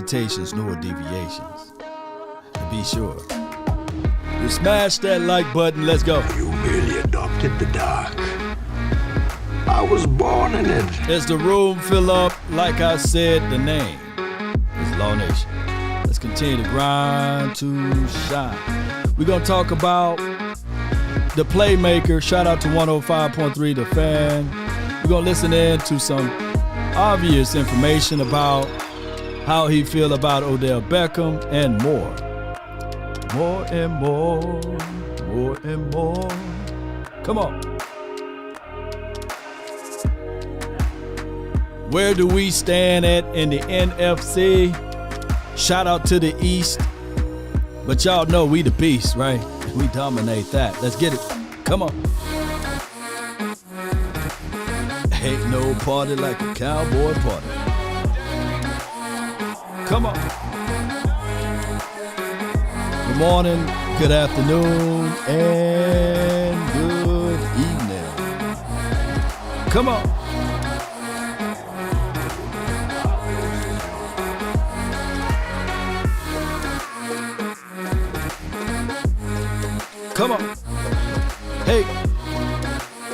hesitations nor deviations. And be sure you smash that like button. Let's go. You really adopted the dark. I was born in it. As the room fill up, like I said, the name is Law Nation. Let's continue to grind to shine. We're going to talk about the playmaker. Shout out to 105.3 The Fan. We're going to listen in to some obvious information about how he feel about Odell Beckham and more. More and more, more and more. Come on. Where do we stand at in the NFC? Shout out to the East. But y'all know we the beast, right? We dominate that. Let's get it. Come on. Ain't no party like a cowboy party. Come on. Good morning, good afternoon, and good evening. Come on. Come on. Hey.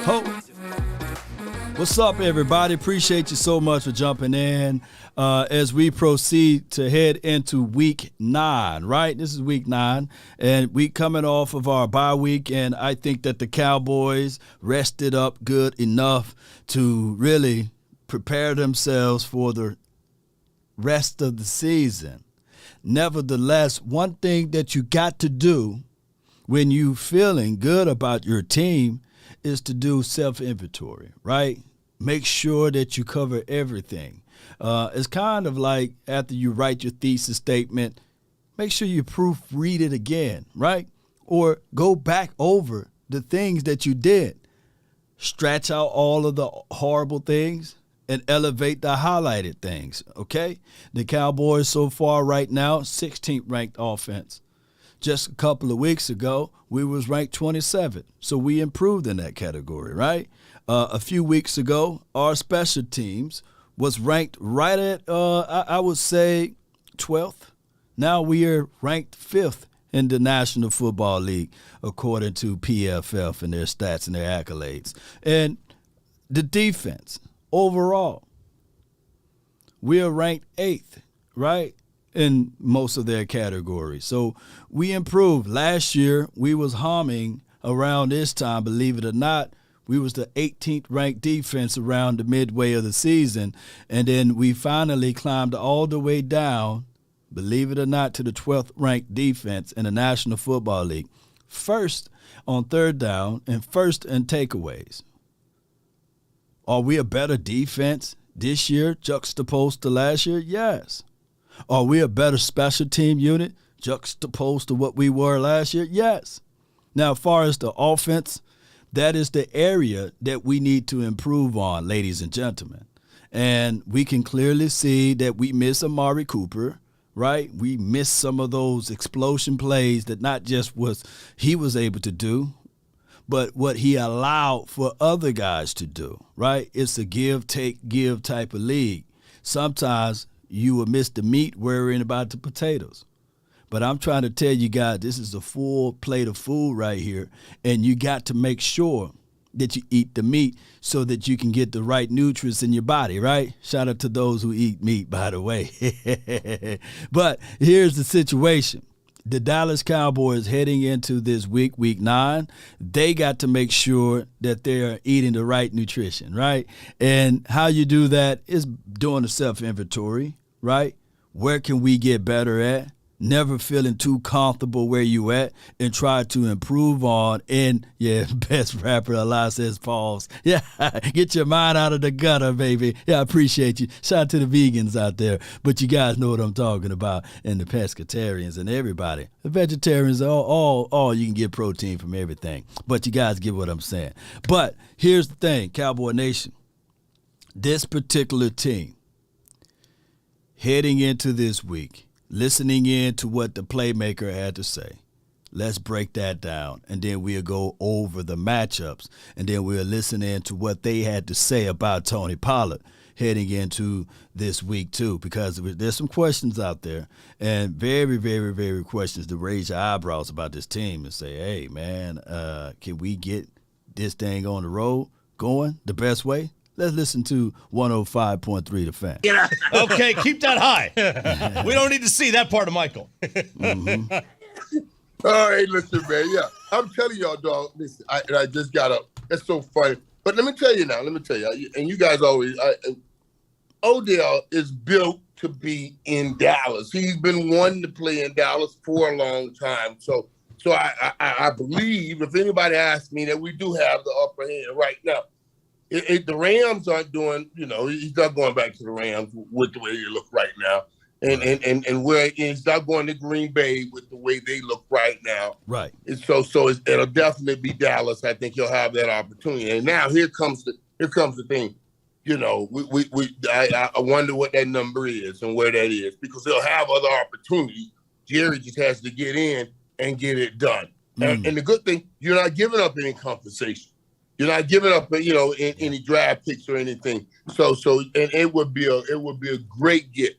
Ho. What's up, everybody? Appreciate you so much for jumping in as we proceed to head into week 9, right? This is week 9, and we coming off of our bye week, and I think that the Cowboys rested up good enough to really prepare themselves for the rest of the season. Nevertheless, one thing that you got to do when you feeling good about your team is to do self-inventory, right? Make sure that you cover everything. It's kind of like after you write your thesis statement, make sure you proofread it again, right? Or go back over the things that you did. Stretch out all of the horrible things and elevate the highlighted things, okay? The Cowboys so far right now, 16th ranked offense. Just a couple of weeks ago, we was ranked 27, so we improved in that category, right? A few weeks ago, our special teams was ranked right at, I would say, 12th. Now we are ranked 5th in the National Football League, according to PFF and their stats and their accolades. And the defense, overall, we are ranked 8th, right? In most of their categories. So we improved. Last year, we was humming around this time, believe it or not. We was the 18th ranked defense around the midway of the season. And then we finally climbed all the way down, believe it or not, to the 12th ranked defense in the National Football League. First on third down and first in takeaways. Are we a better defense this year juxtaposed to last year? Yes. Are we a better special team unit juxtaposed to what we were last year? Yes. Now, as far as the offense, that is the area that we need to improve on, ladies and gentlemen. And we can clearly see that we miss Amari Cooper, right? We miss some of those explosion plays that not just was he was able to do, but what he allowed for other guys to do, right? It's a give, take, give type of league. Sometimes you will miss the meat worrying about the potatoes. But I'm trying to tell you guys, this is a full plate of food right here, and you got to make sure that you eat the meat so that you can get the right nutrients in your body, right? Shout out to those who eat meat, by the way. But here's the situation. The Dallas Cowboys heading into this week 9, they got to make sure that they're eating the right nutrition, right? And how you do that is doing a self-inventory, right? Where can we get better at? Never feeling too comfortable where you at and try to improve on. And, yeah, best rapper alive says pause. Yeah, get your mind out of the gutter, baby. Yeah, I appreciate you. Shout out to the vegans out there. But you guys know what I'm talking about, and the pescatarians and everybody. The vegetarians, all you can get protein from everything. But you guys get what I'm saying. But here's the thing, Cowboy Nation. This particular team, heading into this week, listening in to what the playmaker had to say. Let's break that down, and then we'll go over the matchups, and then we'll listen in to what they had to say about Tony Pollard heading into this week too, because there's some questions out there, and very, very, very questions to raise your eyebrows about this team and say, hey, man, can we get this thing on the road going the best way? Let's listen to 105.3 The Fan. Okay, keep that high. We don't need to see that part of Michael. Mm-hmm. All right, listen, man. Yeah, I'm telling y'all, dog. Listen, I just got up. That's so funny. But let me tell you now. And you guys always, Odell is built to be in Dallas. He's been wanting to play in Dallas for a long time. So I believe, if anybody asks me, that we do have the upper hand right now. The Rams aren't doing, he's not going back to the Rams with the way they look right now. And where he's not going to Green Bay with the way they look right now. Right. And so it'll definitely be Dallas. I think he'll have that opportunity. And now here comes the thing. I wonder what that number is and where that is, because he'll have other opportunities. Jerry just has to get in and get it done. And the good thing, you're not giving up any compensation. You're not giving up, any draft picks or anything. So it would be a great get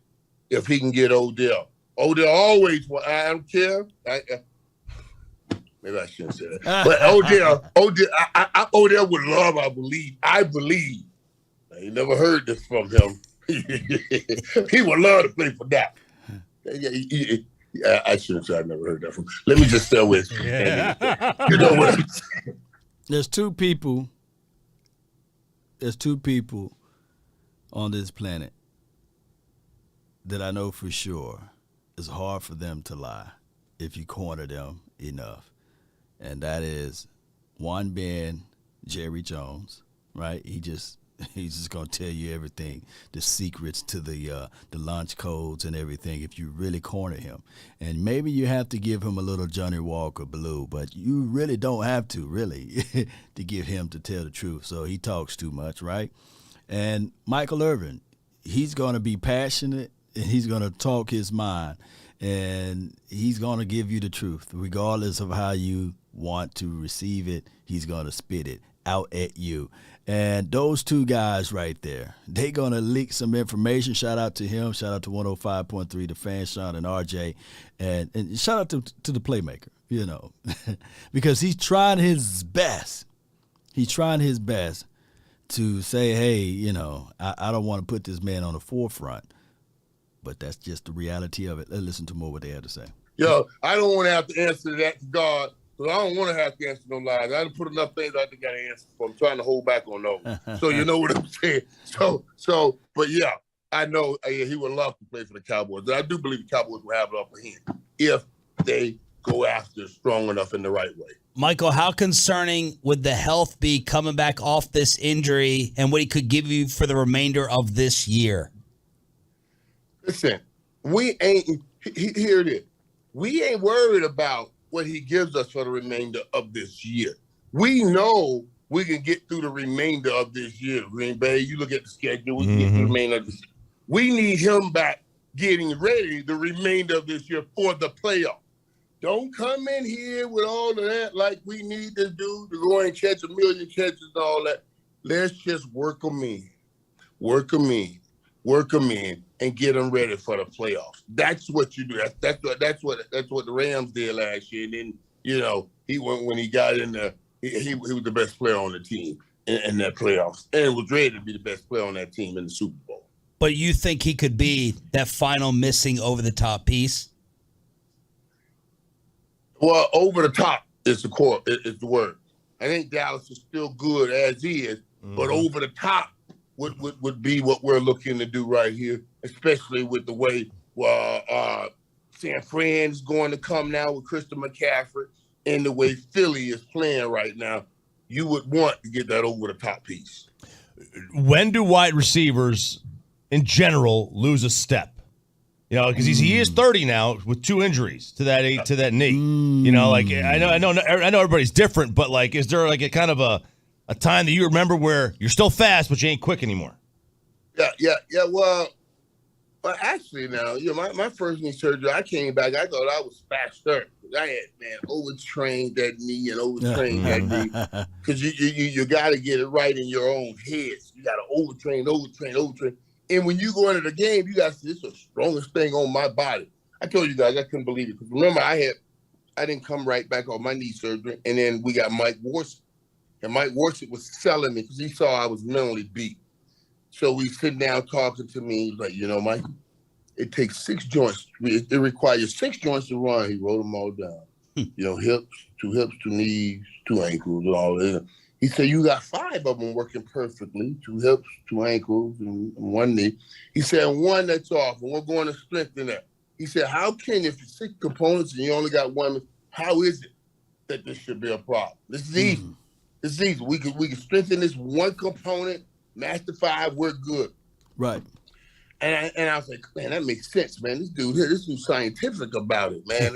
if he can get Odell. Odell always, I don't care. Maybe I shouldn't say that. But Odell would love, I believe. I ain't never heard this from him. He would love to play for that. I shouldn't say I never heard that from him. Let me just stay with you. You know what I'm saying? There's two people on this planet that I know for sure it's hard for them to lie if you corner them enough. And that is one being Jerry Jones, right? He's just gonna tell you everything, the secrets to the launch codes and everything if you really corner him. And maybe you have to give him a little Johnny Walker blue, but you really don't have to, really, to give him to tell the truth. So he talks too much, right? And Michael Irvin, he's gonna be passionate and he's gonna talk his mind, and he's gonna give you the truth, regardless of how you want to receive it. He's gonna spit it out at you. And those two guys right there, they're going to leak some information. Shout out to him. Shout out to 105.3, The Fan, Sean and RJ. And shout out to the playmaker, because he's trying his best. He's trying his best to say, hey, I don't want to put this man on the forefront. But that's just the reality of it. Let's listen to more what they have to say. Yo, I don't want to have to answer that to God. So I don't want to have to answer no lies. I done put enough things I got to answer for. I'm trying to hold back on those. So you know what I'm saying? But yeah, I know he would love to play for the Cowboys. I do believe the Cowboys will have it upper hand if they go after strong enough in the right way. Michael, how concerning would the health be coming back off this injury and what he could give you for the remainder of this year? Listen, here it is. We ain't worried about what he gives us for the remainder of this year. We know we can get through the remainder of this year. Green Bay, you look at the schedule, we can get through the remainder of this year. We need him back getting ready the remainder of this year for the playoff. Don't come in here with all of that like we need this dude to go and catch 1 million catches and all that. Let's just work him in, and get them ready for the playoffs. That's what you do. That's what the Rams did last year. And then he went when he got in there. He was the best player on the team in that playoffs, and was ready to be the best player on that team in the Super Bowl. But you think he could be that final missing over the top piece? Well, over the top is the word. I think Dallas is still good as is, but over the top would be what we're looking to do right here, especially with the way San Fran's going to come now with Christian McCaffrey and the way Philly is playing right now. You would want to get that over-the-top piece. When do wide receivers, in general, lose a step? Because he is 30 now with 2 injuries to that knee. I know everybody's different, but is there a kind of a time that you remember where you're still fast, but you ain't quick anymore? Yeah. Well, Well, actually, now, my first knee surgery, I came back. I thought I was faster. I had, man, overtrained that knee and overtrained that knee. Because you got to get it right in your own head. So you got to overtrain. And when you go into the game, you got to say, this is the strongest thing on my body. I told you guys, I couldn't believe it. Because remember, I didn't come right back on my knee surgery. And then we got Mike Warsick. And Mike Warsick was selling me because he saw I was mentally beat. So we sit down talking to me. He's like, Mike, it takes 6 joints. It requires 6 joints to run. He wrote them all down. Hips, 2 knees, 2 ankles, and all that. He said, you got 5 of them working perfectly. 2 hips, 2 ankles, and 1 knee. He said, 1 that's off, and we're going to strengthen that. He said, how can, if it's 6 components and you only got 1, how is it that this should be a problem? This is easy. This is easy. We can strengthen this 1 component, match the 5, we're good. Right. And I was like, man, that makes sense, man. This dude's scientific about it, man.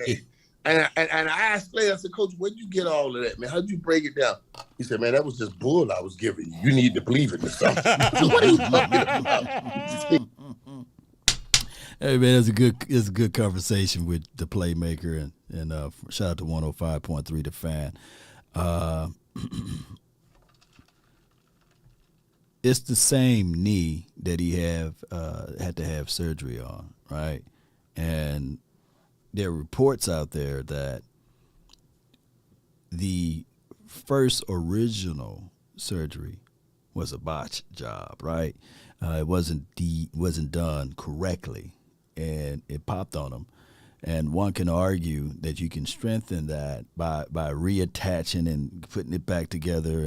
and I asked later, I said, Coach, where'd you get all of that, man? How'd you break it down? He said, man, that was just bull I was giving you. You need to believe it or something. What are you talking about? Hey man, it's a good conversation with the playmaker and shout out to 105.3 The Fan. It's the same knee that he had to have surgery on, right? And there are reports out there that the first original surgery was a botched job, right? It wasn't done correctly, and it popped on him. And one can argue that you can strengthen that by reattaching and putting it back together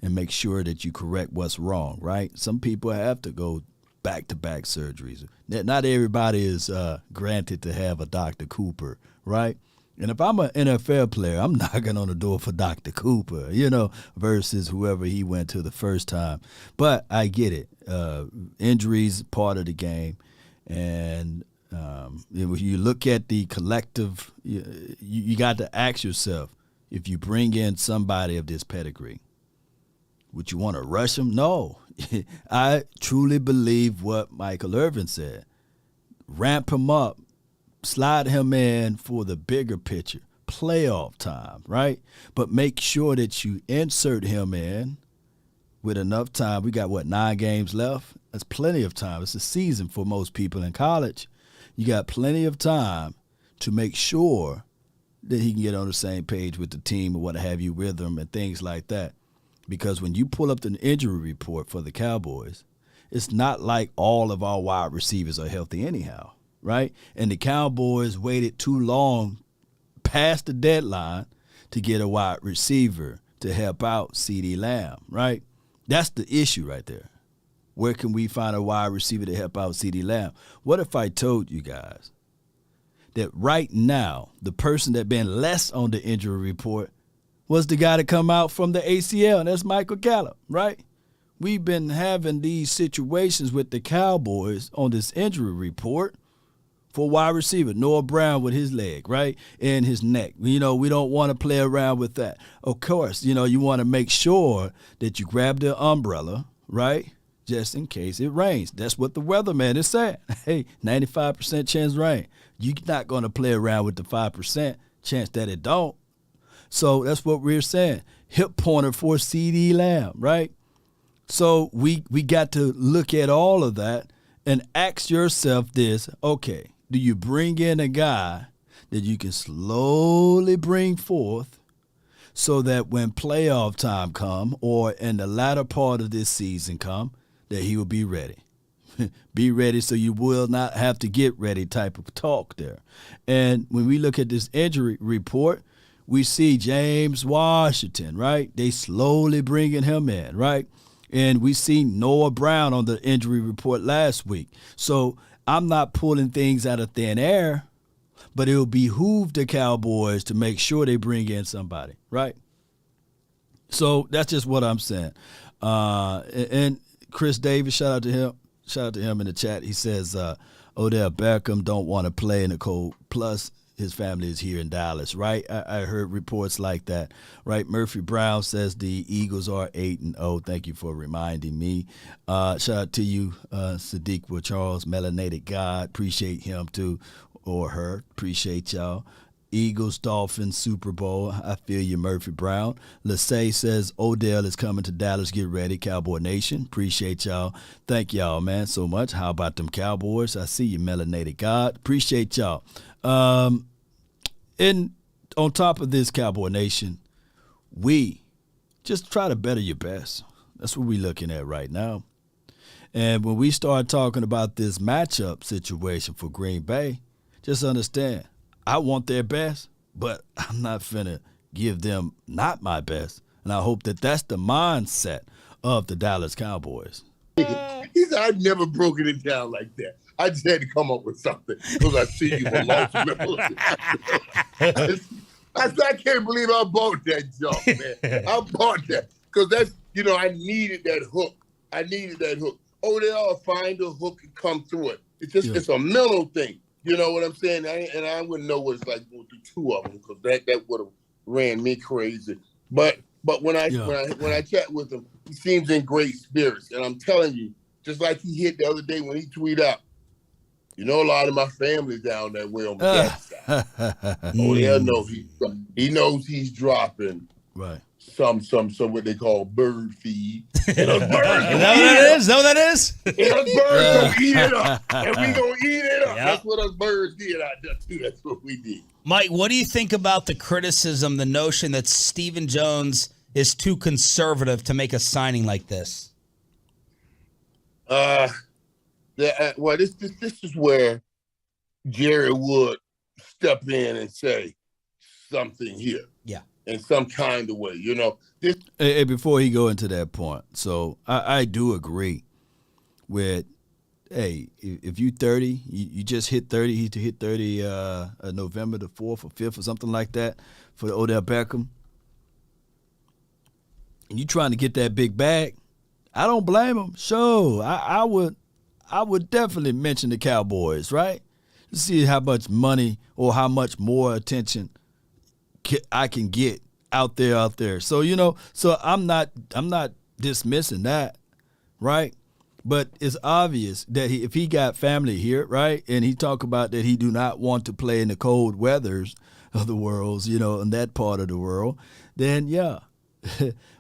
and make sure that you correct what's wrong, right? Some people have to go back-to-back surgeries. Not everybody is granted to have a Dr. Cooper, right? And if I'm an NFL player, I'm knocking on the door for Dr. Cooper, versus whoever he went to the first time. But I get it. Injuries, part of the game. And if you look at the collective, you got to ask yourself, if you bring in somebody of this pedigree, would you want to rush him? No. I truly believe what Michael Irvin said. Ramp him up, slide him in for the bigger picture, playoff time, right? But make sure that you insert him in with enough time. We got, 9 games left? That's plenty of time. It's a season for most people in college. You got plenty of time to make sure that he can get on the same page with the team or what have you, rhythm and things like that. Because when you pull up the injury report for the Cowboys, it's not like all of our wide receivers are healthy anyhow, right? And the Cowboys waited too long past the deadline to get a wide receiver to help out CeeDee Lamb, right? That's the issue right there. Where can we find a wide receiver to help out CeeDee Lamb? What if I told you guys that right now the person that been less on the injury report was the guy to come out from the ACL, and that's Michael Gallup, right? We've been having these situations with the Cowboys on this injury report for wide receiver, Noah Brown with his leg, right, and his neck. We don't want to play around with that. Of course, you want to make sure that you grab the umbrella, right, just in case it rains. That's what the weatherman is saying. Hey, 95% chance rain. You're not going to play around with the 5% chance that it don't. So that's what we're saying. Hip pointer for CeeDee Lamb, right? So we got to look at all of that and ask yourself this, okay, do you bring in a guy that you can slowly bring forth so that when playoff time come or in the latter part of this season come, that he will be ready? Be ready so you will not have to get ready type of talk there. And when we look at this injury report, we see James Washington, right? They slowly bringing him in, right? And we see Noah Brown on the injury report last week. So I'm not pulling things out of thin air, but it'll behoove the Cowboys to make sure they bring in somebody, right? So that's just what I'm saying. And Chris Davis, shout out to him in the chat. He says Odell Beckham don't want to play in the cold. Plus, his family is here in Dallas, right? I heard reports like that, right? Murphy Brown says the Eagles are 8-0. Thank you for reminding me. Shout out to you, Sadiq with Charles, Melanated God. Appreciate him too, or her. Appreciate y'all. Eagles, Dolphins, Super Bowl. I feel you, Murphy Brown. Lissay says Odell is coming to Dallas. Get ready, Cowboy Nation. Appreciate y'all. Thank y'all, man, so much. How about them Cowboys? I see you, Melanated God. Appreciate y'all. And on top of this, Cowboy Nation, we just try to better your best. That's what we're looking at right now. And when we start talking about this matchup situation for Green Bay, just understand, I want their best, but I'm not finna give them not my best. And I hope that that's the mindset of the Dallas Cowboys. He said, I've never broken it down like that. I just had to come up with something because I see you were lost. I can't believe I bought that jump, man. I bought that because that's, I needed that hook. Odell find a hook and come through it. It's a mental thing. You know what I'm saying? I wouldn't know what it's like going through two of them because that would have ran me crazy. But when I chat with him, he seems in great spirits. And I'm telling you, just like he hit the other day when he tweeted out, a lot of my family's down that way on the that side. Odell knows he knows he's dropping some what they call bird feed. And those birds Is that what that is? And those birds gonna eat it up. And we gonna eat it up. Yep. That's what us birds did out there too. That's what we did. Mike, what do you think about the criticism, the notion that Stephen Jones is too conservative to make a signing like this? This is where Jerry would step in and say something here. Yeah. In some kind of way, Hey, before he go into that point, so I do agree with, hey, if you 30, you just hit 30, he hit 30 November the 4th or 5th or something like that for the Odell Beckham, and you trying to get that big bag, I don't blame him. Sure, I would definitely mention the Cowboys, right? To see how much money or how much more attention I can get out there. So, so I'm not dismissing that, right? But it's obvious that if he got family here, right, and he talk about that he do not want to play in the cold weathers of the world, in that part of the world, then yeah.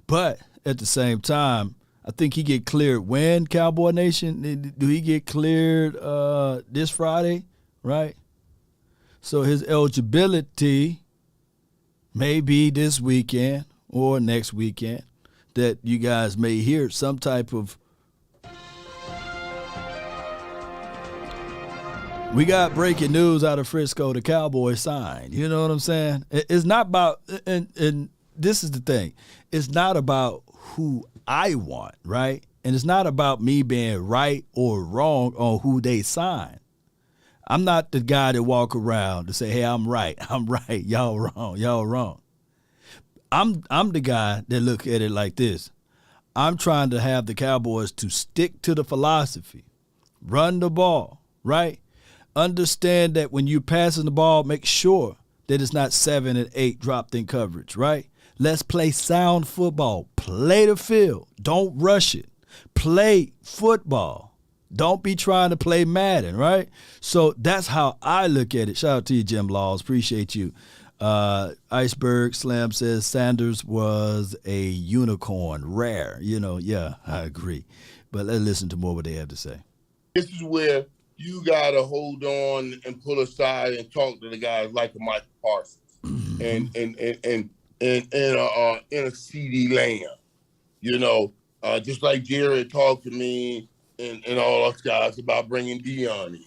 But at the same time, I think he get cleared when, Cowboy Nation? Do he get cleared this Friday, right? So his eligibility maybe this weekend or next weekend that you guys may hear some type of. We got breaking news out of Frisco. The Cowboys signed. You know what I'm saying? It's not about, and this is the thing. It's not about who I want, right? And it's not about me being right or wrong on who they sign. I'm not the guy that walk around to say, hey, I'm right, y'all wrong. I'm the guy that look at it like this. I'm trying to have the Cowboys to stick to the philosophy, run the ball, right? Understand that when you're passing the ball, make sure that it's not 7 and 8 dropped in coverage, right? Let's play sound football. Play the field. Don't rush it. Play football. Don't be trying to play Madden, right? So that's how I look at it. Shout out to you, Jim Laws. Appreciate you. Iceberg Slam says Sanders was a unicorn, rare. Yeah, I agree. But let's listen to more what they have to say. This is where you got to hold on and pull aside and talk to the guys like Michael Parsons and in a CD Lamb. Just like Jerry talked to me and all us guys about bringing Dion in.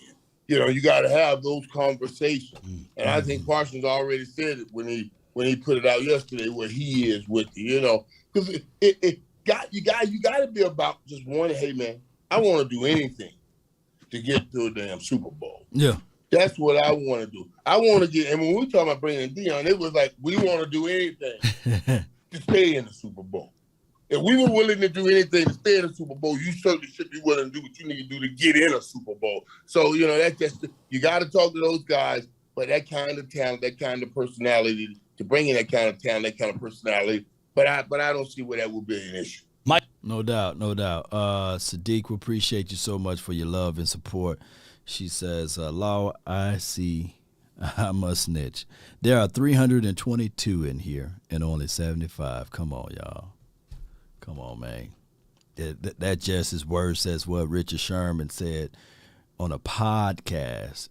You got to have those conversations. And I think Parsons already said it when he put it out yesterday where he is with you, because you got to be about just wanting, hey, man, I want to do anything to get to a damn Super Bowl. Yeah. That's what I want to do. I want to get, and when we talking about bringing Dion, it was like, we want to do anything to stay in the Super Bowl. If we were willing to do anything to stay in the Super Bowl, you certainly should be willing to do what you need to do to get in a Super Bowl. So, that's just, you got to talk to those guys but that kind of talent, that kind of personality, to bring in that kind of talent, that kind of personality, but I don't see where that would be an issue. No doubt, no doubt. Sadiq, we appreciate you so much for your love and support. She says, Law, I see I must snitch. There are 322 in here and only 75. Come on, y'all. Come on, man. That just is worse as what Richard Sherman said on a podcast,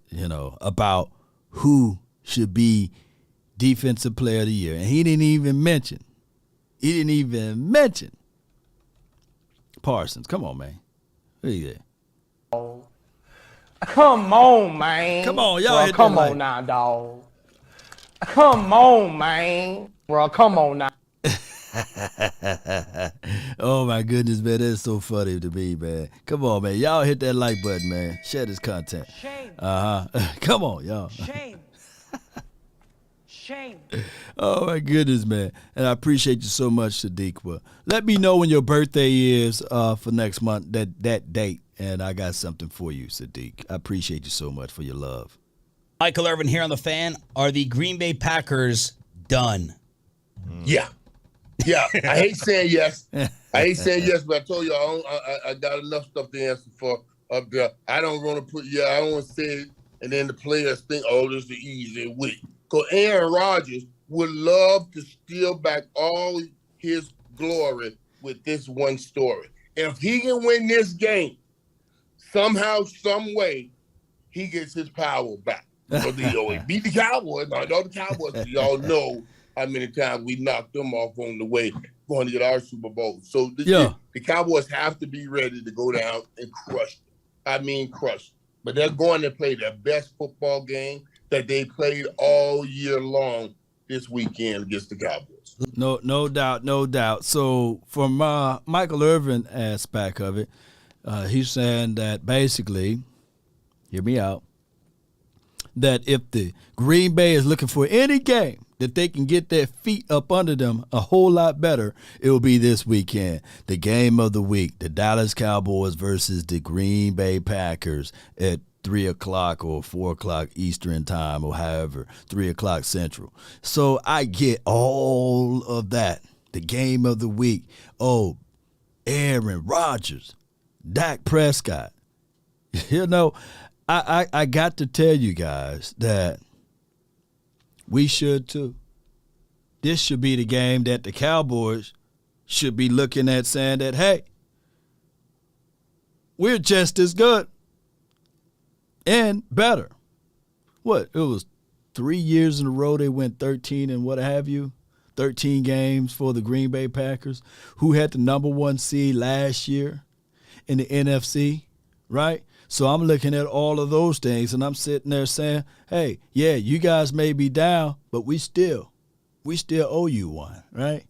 about who should be Defensive Player of the Year. And he didn't even mention Parsons. Come on, man. Who you there? Come on, man. Come on, y'all. Bro, hit come that on like. now, dog. Come on, man. Bro, come on now. Oh my goodness, man, that's so funny to me, man. Come on, man, y'all hit that like button, man. Share this content. Shame. Come on, y'all. Shame. Shame. Oh my goodness, man, and I appreciate you so much, Sadiq. Well, let me know when your birthday is for next month, that date, and I got something for you, Sadiq. I appreciate you so much for your love. Michael Irvin here on The Fan. Are the Green Bay Packers done? Yeah. I hate saying yes. But I told you I got enough stuff to answer for up there. I don't want to I don't want to say it, and then the players think, oh, this is the easy way. Because Aaron Rodgers would love to steal back all his glory with this one story. If he can win this game, somehow, some way, he gets his power back. So he beat the Cowboys. I know the Cowboys. Y'all know how many times we knocked them off on the way going to get our Super Bowl. So the Cowboys have to be ready to go down and crush them. Crush them. But they're going to play their best football game that they played all year long this weekend against the Cowboys. No doubt. So from Michael Irvin aspect of it, he's saying that basically, hear me out, that if the Green Bay is looking for any game that they can get their feet up under them a whole lot better, it will be this weekend. The game of the week, the Dallas Cowboys versus the Green Bay Packers at 3 o'clock or 4 o'clock Eastern time or however, 3 o'clock Central. So I get all of that. The game of the week. Oh, Aaron Rodgers, Dak Prescott. I got to tell you guys that we should too. This should be the game that the Cowboys should be looking at saying that, hey, we're just as good and better. What? It was 3 years in a row they went 13 and what have you. 13 games for the Green Bay Packers, who had the number 1 seed last year in the NFC, right? So I'm looking at all of those things, and I'm sitting there saying, hey, yeah, you guys may be down, but we still owe you one, right?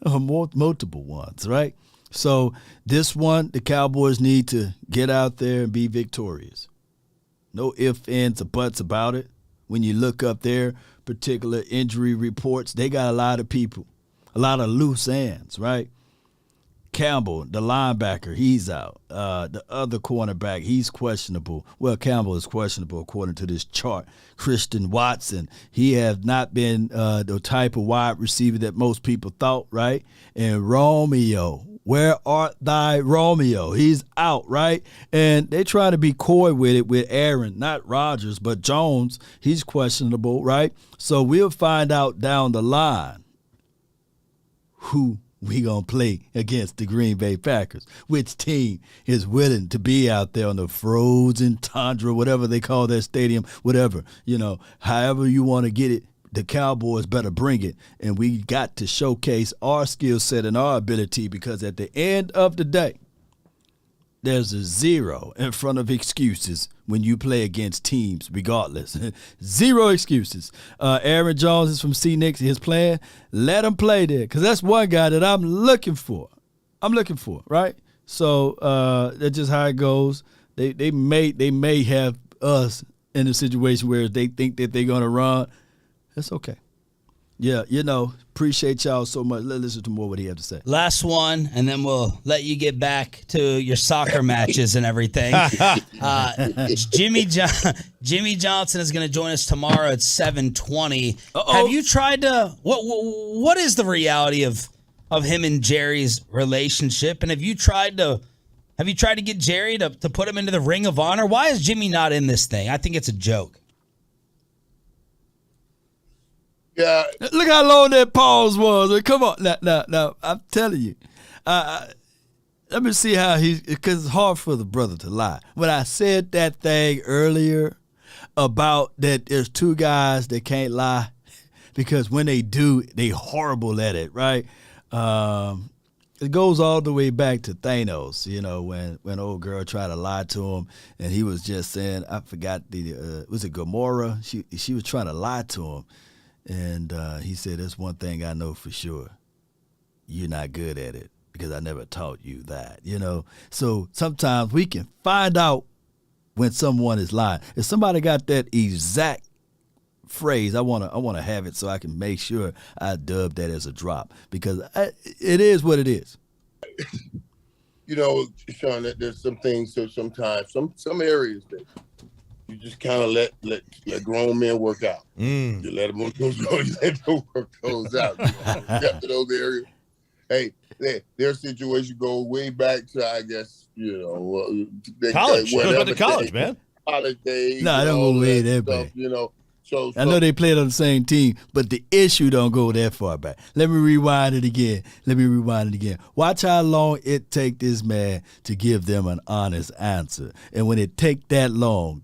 Or multiple ones, right? So this one, the Cowboys need to get out there and be victorious. No ifs, ands, or buts about it. When you look up their particular injury reports, they got a lot of people, a lot of loose ends, right? Campbell, the linebacker, he's out. The other cornerback, he's questionable. Well, Campbell is questionable according to this chart. Christian Watson, he has not been the type of wide receiver that most people thought, right? And Romeo, where art thy Romeo? He's out, right? And they try to be coy with it with Aaron, not Rodgers, but Jones. He's questionable, right? So we'll find out down the line who we gonna play against the Green Bay Packers. Which team is willing to be out there on the frozen tundra, whatever they call that stadium, whatever, however you want to get it. The Cowboys better bring it, and we got to showcase our skill set and our ability, because at the end of the day, there's a 0 in front of excuses when you play against teams, regardless. 0 excuses. Aaron Jones is from C-Nix. His plan, let him play there, because that's one guy that I'm looking for, right? So that's just how it goes. They may have us in a situation where they think that they're going to run. That's okay. Yeah, appreciate y'all so much. Let's listen to more what he had to say. Last one, and then we'll let you get back to your soccer matches and everything. Jimmy Johnson is going to join us tomorrow at 7:20. Have you tried to? What is the reality of him and Jerry's relationship? And have you tried to get Jerry to put him into the Ring of Honor? Why is Jimmy not in this thing? I think it's a joke. Yeah. Look how long that pause was. Come on. Now, I'm telling you. Let me see how because it's hard for the brother to lie. When I said that thing earlier about that there's two guys that can't lie because when they do, they horrible at it, right? It goes all the way back to Thanos, when old girl tried to lie to him and he was just saying, I forgot was it Gamora? She was trying to lie to him. And he said, "There's one thing I know for sure. You're not good at it because I never taught you that." So sometimes we can find out when someone is lying. If somebody got that exact phrase, I want to have it so I can make sure I dub that as a drop because it is what it is. Sean, there's some things. So sometimes some areas that you just kind of let grown men work out. You let them work those out. Get to those areas. Hey, their situation goes way back to, I guess, college. It goes back to college, man. College days. No, I don't go way that back. So I know they played on the same team, but the issue don't go that far back. Let me rewind it again. Watch how long it take this man to give them an honest answer. And when it take that long,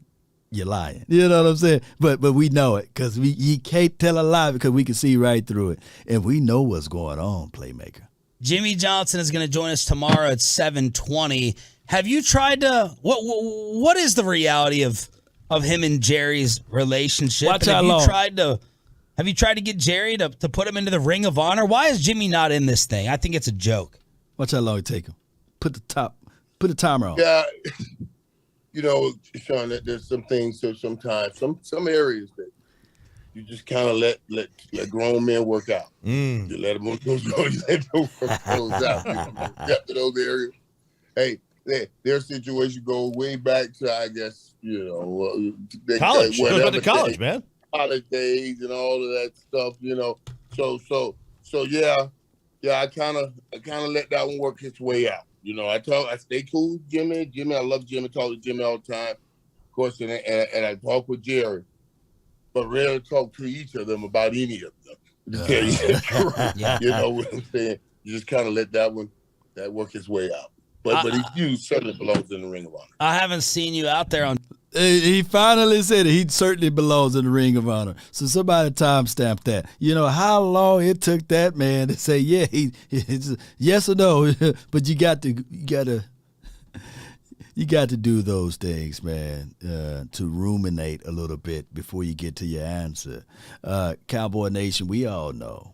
you're lying. You know what I'm saying? But we know it because you can't tell a lie because we can see right through it. And we know what's going on, Playmaker. Jimmy Johnson is going to join us tomorrow at 7:20. Have you tried to? What is the reality of him and Jerry's relationship? Watch and how long. Have you tried to get Jerry to put him into the Ring of Honor? Why is Jimmy not in this thing? I think it's a joke. Watch how long it take him. Put the timer on. Yeah. Sean, there's some things. So sometimes some areas that you just kind of let grown men work out. You let them work those out. Get to those areas. Hey, their situation goes way back to, I guess, college. It goes back to college, man. College days and all of that stuff. So yeah, I kind of let that one work its way out. I stay cool with Jimmy. I love Jimmy. Talk to Jimmy all the time, of course, and I talk with Jerry, but rarely talk to each of them about any of them. You know what I'm saying? You just kind of let that work its way out. But he certainly belongs in the Ring of Honor. I haven't seen you out there on. He finally said it. He certainly belongs in the Ring of Honor. So somebody timestamped that. How long it took that man to say, yeah, it's yes or no. But you got to do those things, man, to ruminate a little bit before you get to your answer. Cowboy Nation, we all know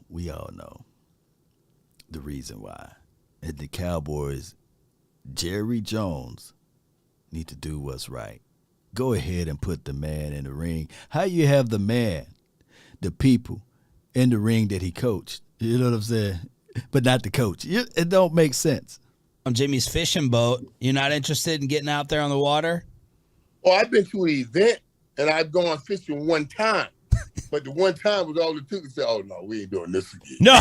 the reason why. And the Cowboys, Jerry Jones, need to do what's right. Go ahead and put the man in the ring. How you have the man, the people, in the ring that he coached? You know what I'm saying? But not the coach. It don't make sense. On Jimmy's fishing boat, you're not interested in getting out there on the water? Oh, I've been to an event, and I've gone fishing one time. But the one time was all it took to say, "Oh no, we ain't doing this again." No,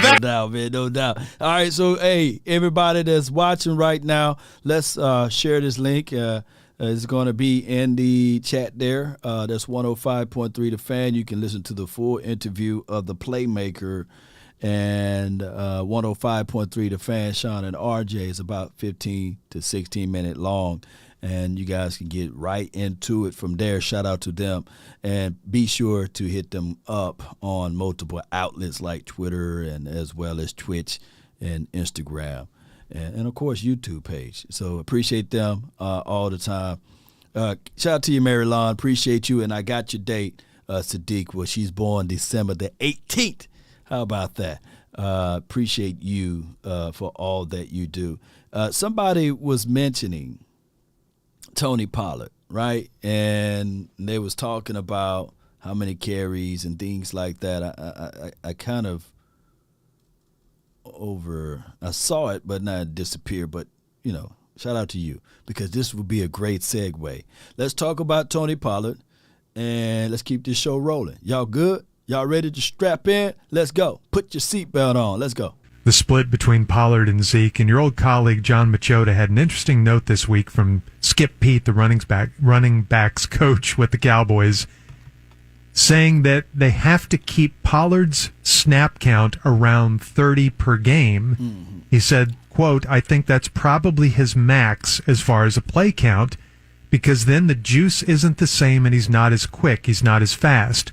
no doubt, man, no doubt. All right, so hey, everybody that's watching right now, let's share this link. It's going to be in the chat there. That's 105.3 The Fan. You can listen to the full interview of the Playmaker and 105.3 The Fan. Sean and RJ is about 15 to 16 minute long. And you guys can get right into it from there. Shout out to them. And be sure to hit them up on multiple outlets like Twitter and as well as Twitch and Instagram. And of course, YouTube page. So appreciate them all the time. Shout out to you, Mary Lon. Appreciate you. And I got your date, Sadiq. Well, she's born December the 18th. How about that? Appreciate you for all that you do. Somebody was mentioning Tony Pollard, right? And they was talking about how many carries and things like that. I kind of I saw it, but not disappear. But, shout out to you, because this would be a great segue. Let's talk about Tony Pollard, and let's keep this show rolling. Y'all good? Y'all ready to strap in? Let's go. Put your seatbelt on. Let's go. The split between Pollard and Zeke, and your old colleague John Machota had an interesting note this week from Skip Pete, the running backs coach with the Cowboys, saying that they have to keep Pollard's snap count around 30 per game. Mm-hmm. He said, quote, "I think that's probably his max as far as a play count, because then the juice isn't the same and he's not as quick, he's not as fast."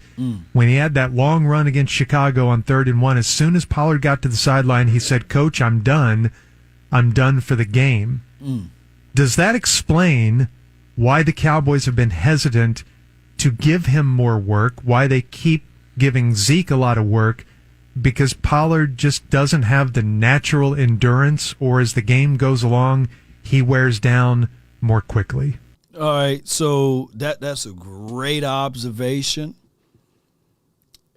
When he had that long run against Chicago on 3rd and 1, as soon as Pollard got to the sideline, he said, "Coach, I'm done. I'm done for the game." Does that explain why the Cowboys have been hesitant to give him more work, why they keep giving Zeke a lot of work? Because Pollard just doesn't have the natural endurance, or as the game goes along, he wears down more quickly? All right, so that's a great observation.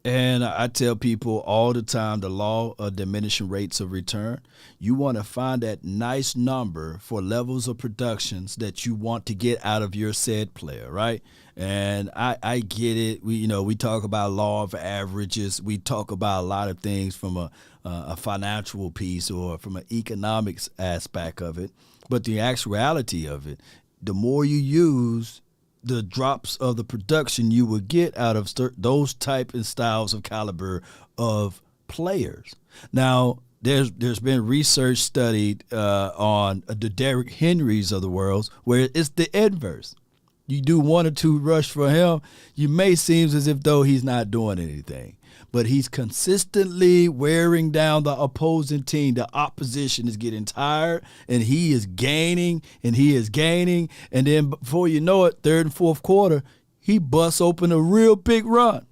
And I tell people all the time, the law of diminishing rates of return. You want to find that nice number for levels of productions that you want to get out of your said player, right? And I get it. We talk about law of averages. We talk about a lot of things from a financial piece or from an economics aspect of it. But the actuality of it, the more you use, the drops of the production you will get out of those type and styles of caliber of players. Now, there's been research studied on the Derrick Henrys of the world, where it's the inverse. You do 1 or 2 rush for him, you may seem as if though he's not doing anything. But he's consistently wearing down the opposing team. The opposition is getting tired, and he is gaining, and he is gaining. And then before you know it, 3rd and 4th quarter, he busts open a real big run.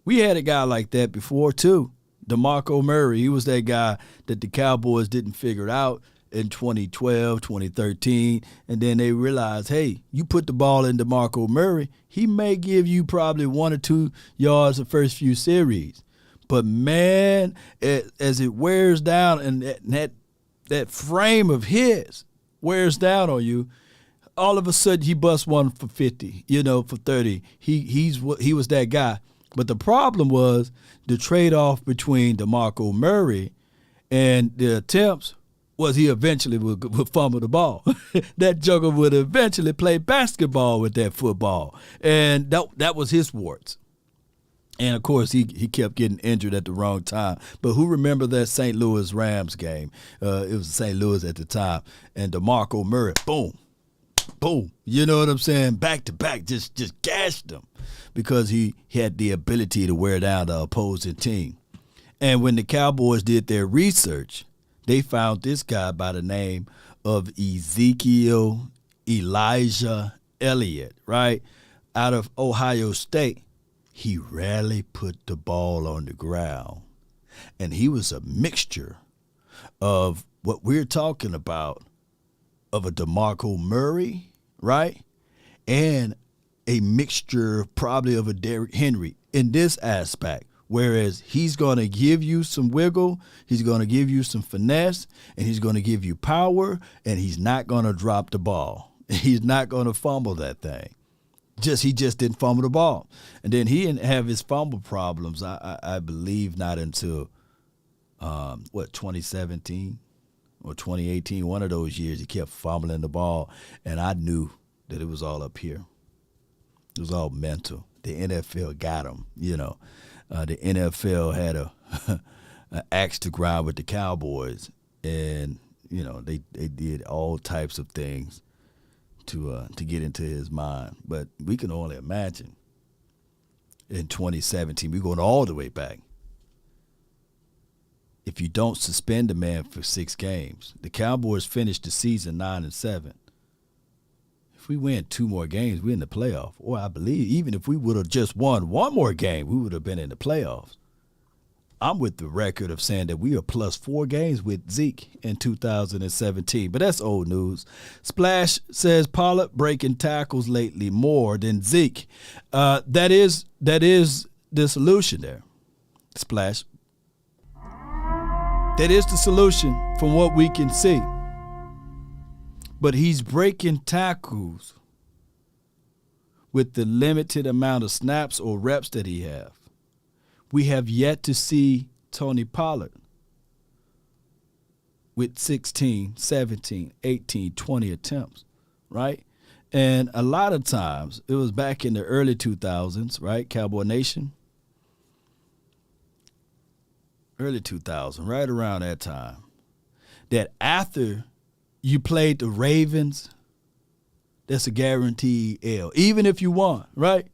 We had a guy like that before, too. DeMarco Murray. He was that guy that the Cowboys didn't figure out in 2012, 2013, and then they realized, hey, you put the ball in DeMarco Murray, he may give you probably 1 or 2 yards the first few series. But, man, as it wears down and that frame of his wears down on you, all of a sudden he busts one for 50, for 30. He was that guy. But the problem was the trade-off between DeMarco Murray and the attempts was he eventually would fumble the ball. That joker would eventually play basketball with that football. And that was his warts. And, of course, he kept getting injured at the wrong time. But who remember that St. Louis Rams game? It was St. Louis at the time. And DeMarco Murray, boom, boom. You know what I'm saying? Back to back, just gashed him because he had the ability to wear down the opposing team. And when the Cowboys did their research, they found this guy by the name of Ezekiel Elijah Elliott, right, out of Ohio State. He rarely put the ball on the ground. And he was a mixture of what we're talking about, of a DeMarco Murray, right, and a mixture probably of a Derrick Henry in this aspect. Whereas he's going to give you some wiggle, he's going to give you some finesse, and he's going to give you power, and he's not going to drop the ball. He's not going to fumble that thing. He just didn't fumble the ball. And then he didn't have his fumble problems, I believe, not until, 2017 or 2018, one of those years he kept fumbling the ball, and I knew that it was all up here. It was all mental. The NFL got him, The NFL had an axe to grind with the Cowboys, and they did all types of things to get into his mind. But we can only imagine in 2017, we're going all the way back. If you don't suspend a man for 6 games, the Cowboys finished the season 9-7. If we win 2 more games, we're in the playoff. Or I believe even if we would have just won 1 more game, we would have been in the playoffs. I'm with the record of saying that we are plus 4 games with Zeke in 2017, but that's old news. Splash says Pollard breaking tackles lately more than Zeke. That is the solution there, Splash. That is the solution from what we can see. But he's breaking tackles with the limited amount of snaps or reps that he have. We have yet to see Tony Pollard with 16, 17, 18, 20 attempts, right? And a lot of times, it was back in the early 2000s, right, Cowboy Nation? Early 2000, right around that time, that after you played the Ravens, that's a guaranteed L, even if you won, right?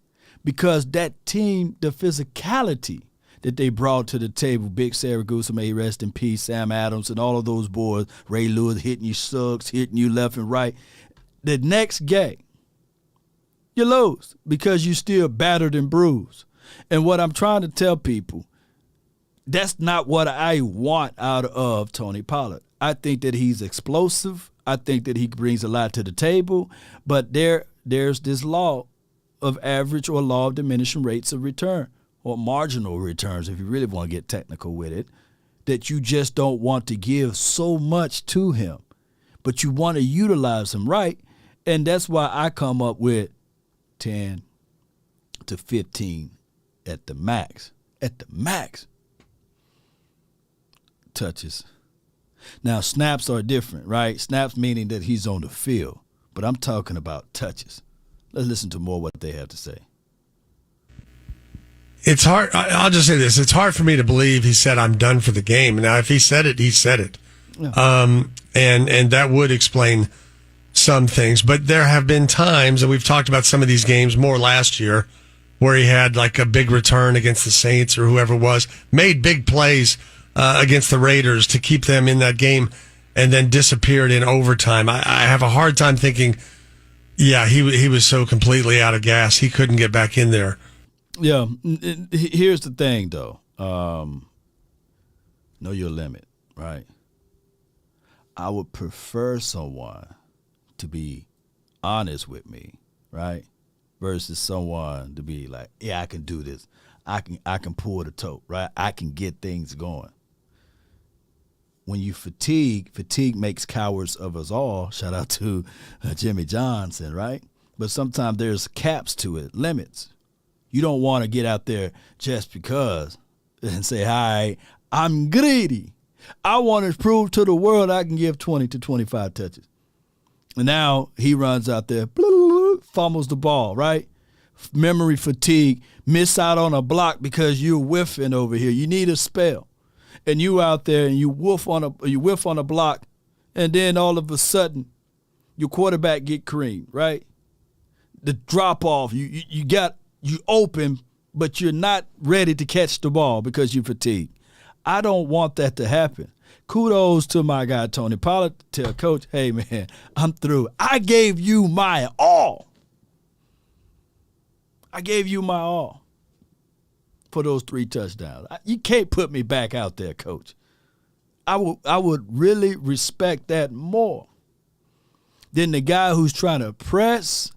Because that team, the physicality that they brought to the table, Big Saragusa, may he rest in peace, Sam Adams, and all of those boys, Ray Lewis hitting you sucks, hitting you left and right. The next game, you lose because you still battered and bruised. And what I'm trying to tell people, that's not what I want out of Tony Pollard. I think that he's explosive. I think that he brings a lot to the table. But there's this law of average or law of diminishing rates of return, or marginal returns, if you really want to get technical with it, that you just don't want to give so much to him, but you want to utilize him right. And that's why I come up with 10 to 15 at the max. At the max. Touches. Now, snaps are different, right? Snaps meaning that he's on the field, but I'm talking about touches. Let's listen to more what they have to say. It's hard. I'll just say this. It's hard for me to believe he said, I'm done for the game. Now, if he said it, he said it. Yeah. And that would explain some things. But there have been times, and we've talked about some of these games more last year, where he had like a big return against the Saints or whoever it was, made big plays against the Raiders to keep them in that game, and then disappeared in overtime. I have a hard time thinking, yeah, he was so completely out of gas, he couldn't get back in there. Yeah, here's the thing, though. Know your limit, right? I would prefer someone to be honest with me, right? Versus someone to be like, yeah, I can do this. I can pull the tote, right? I can get things going. When you fatigue makes cowards of us all. Shout out to Jimmy Johnson, right? But sometimes there's caps to it, limits. You don't want to get out there just because and say, hi, I'm greedy. I want to prove to the world I can give 20 to 25 touches. And now he runs out there, fumbles the ball, right? Memory fatigue, miss out on a block because you're whiffing over here. You need a spell. And you out there and you whiff on a block, and then all of a sudden your quarterback get creamed, right? The drop off, you open, but you're not ready to catch the ball because you're fatigued. I don't want that to happen. Kudos to my guy Tony Pollard. Tell coach, hey man, I'm through. I gave you my all. I gave you my all for those 3 touchdowns. You can't put me back out there, coach. I would really respect that more than the guy who's trying to press,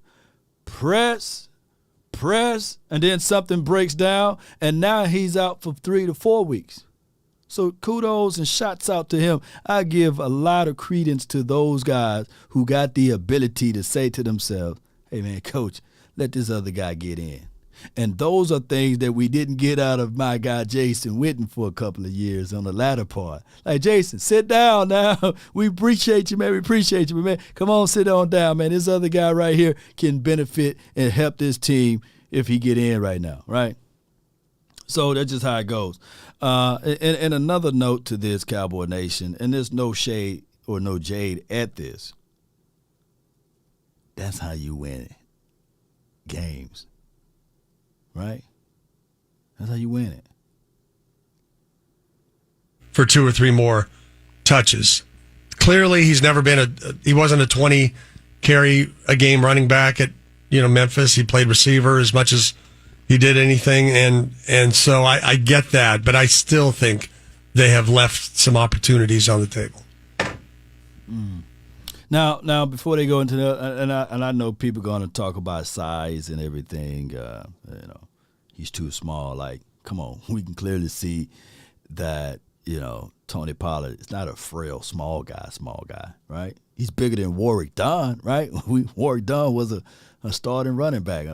and then something breaks down, and now he's out for 3 to 4 weeks. So kudos and shots out to him. I give a lot of credence to those guys who got the ability to say to themselves, hey, man, coach, let this other guy get in. And those are things that we didn't get out of my guy Jason Witten for a couple of years on the latter part. Like, Jason, sit down now. We appreciate you, man. We appreciate you, man. Come on, sit on down, man. This other guy right here can benefit and help this team if he get in right now, right? So that's just how it goes. And another note to this, Cowboy Nation, and there's no shade or no jade at this. That's how you win games. Right? That's how you win it. For 2 or 3 more touches. Clearly, he wasn't a 20 carry a game running back at Memphis. He played receiver as much as he did anything, and so I get that, but I still think they have left some opportunities on the table. Now, before they go into the, and I know people are going to talk about size and everything. He's too small. Like, come on, we can clearly see that. Tony Pollard is not a frail small guy, right? He's bigger than Warwick Dunn, right? Warwick Dunn was a starting running back,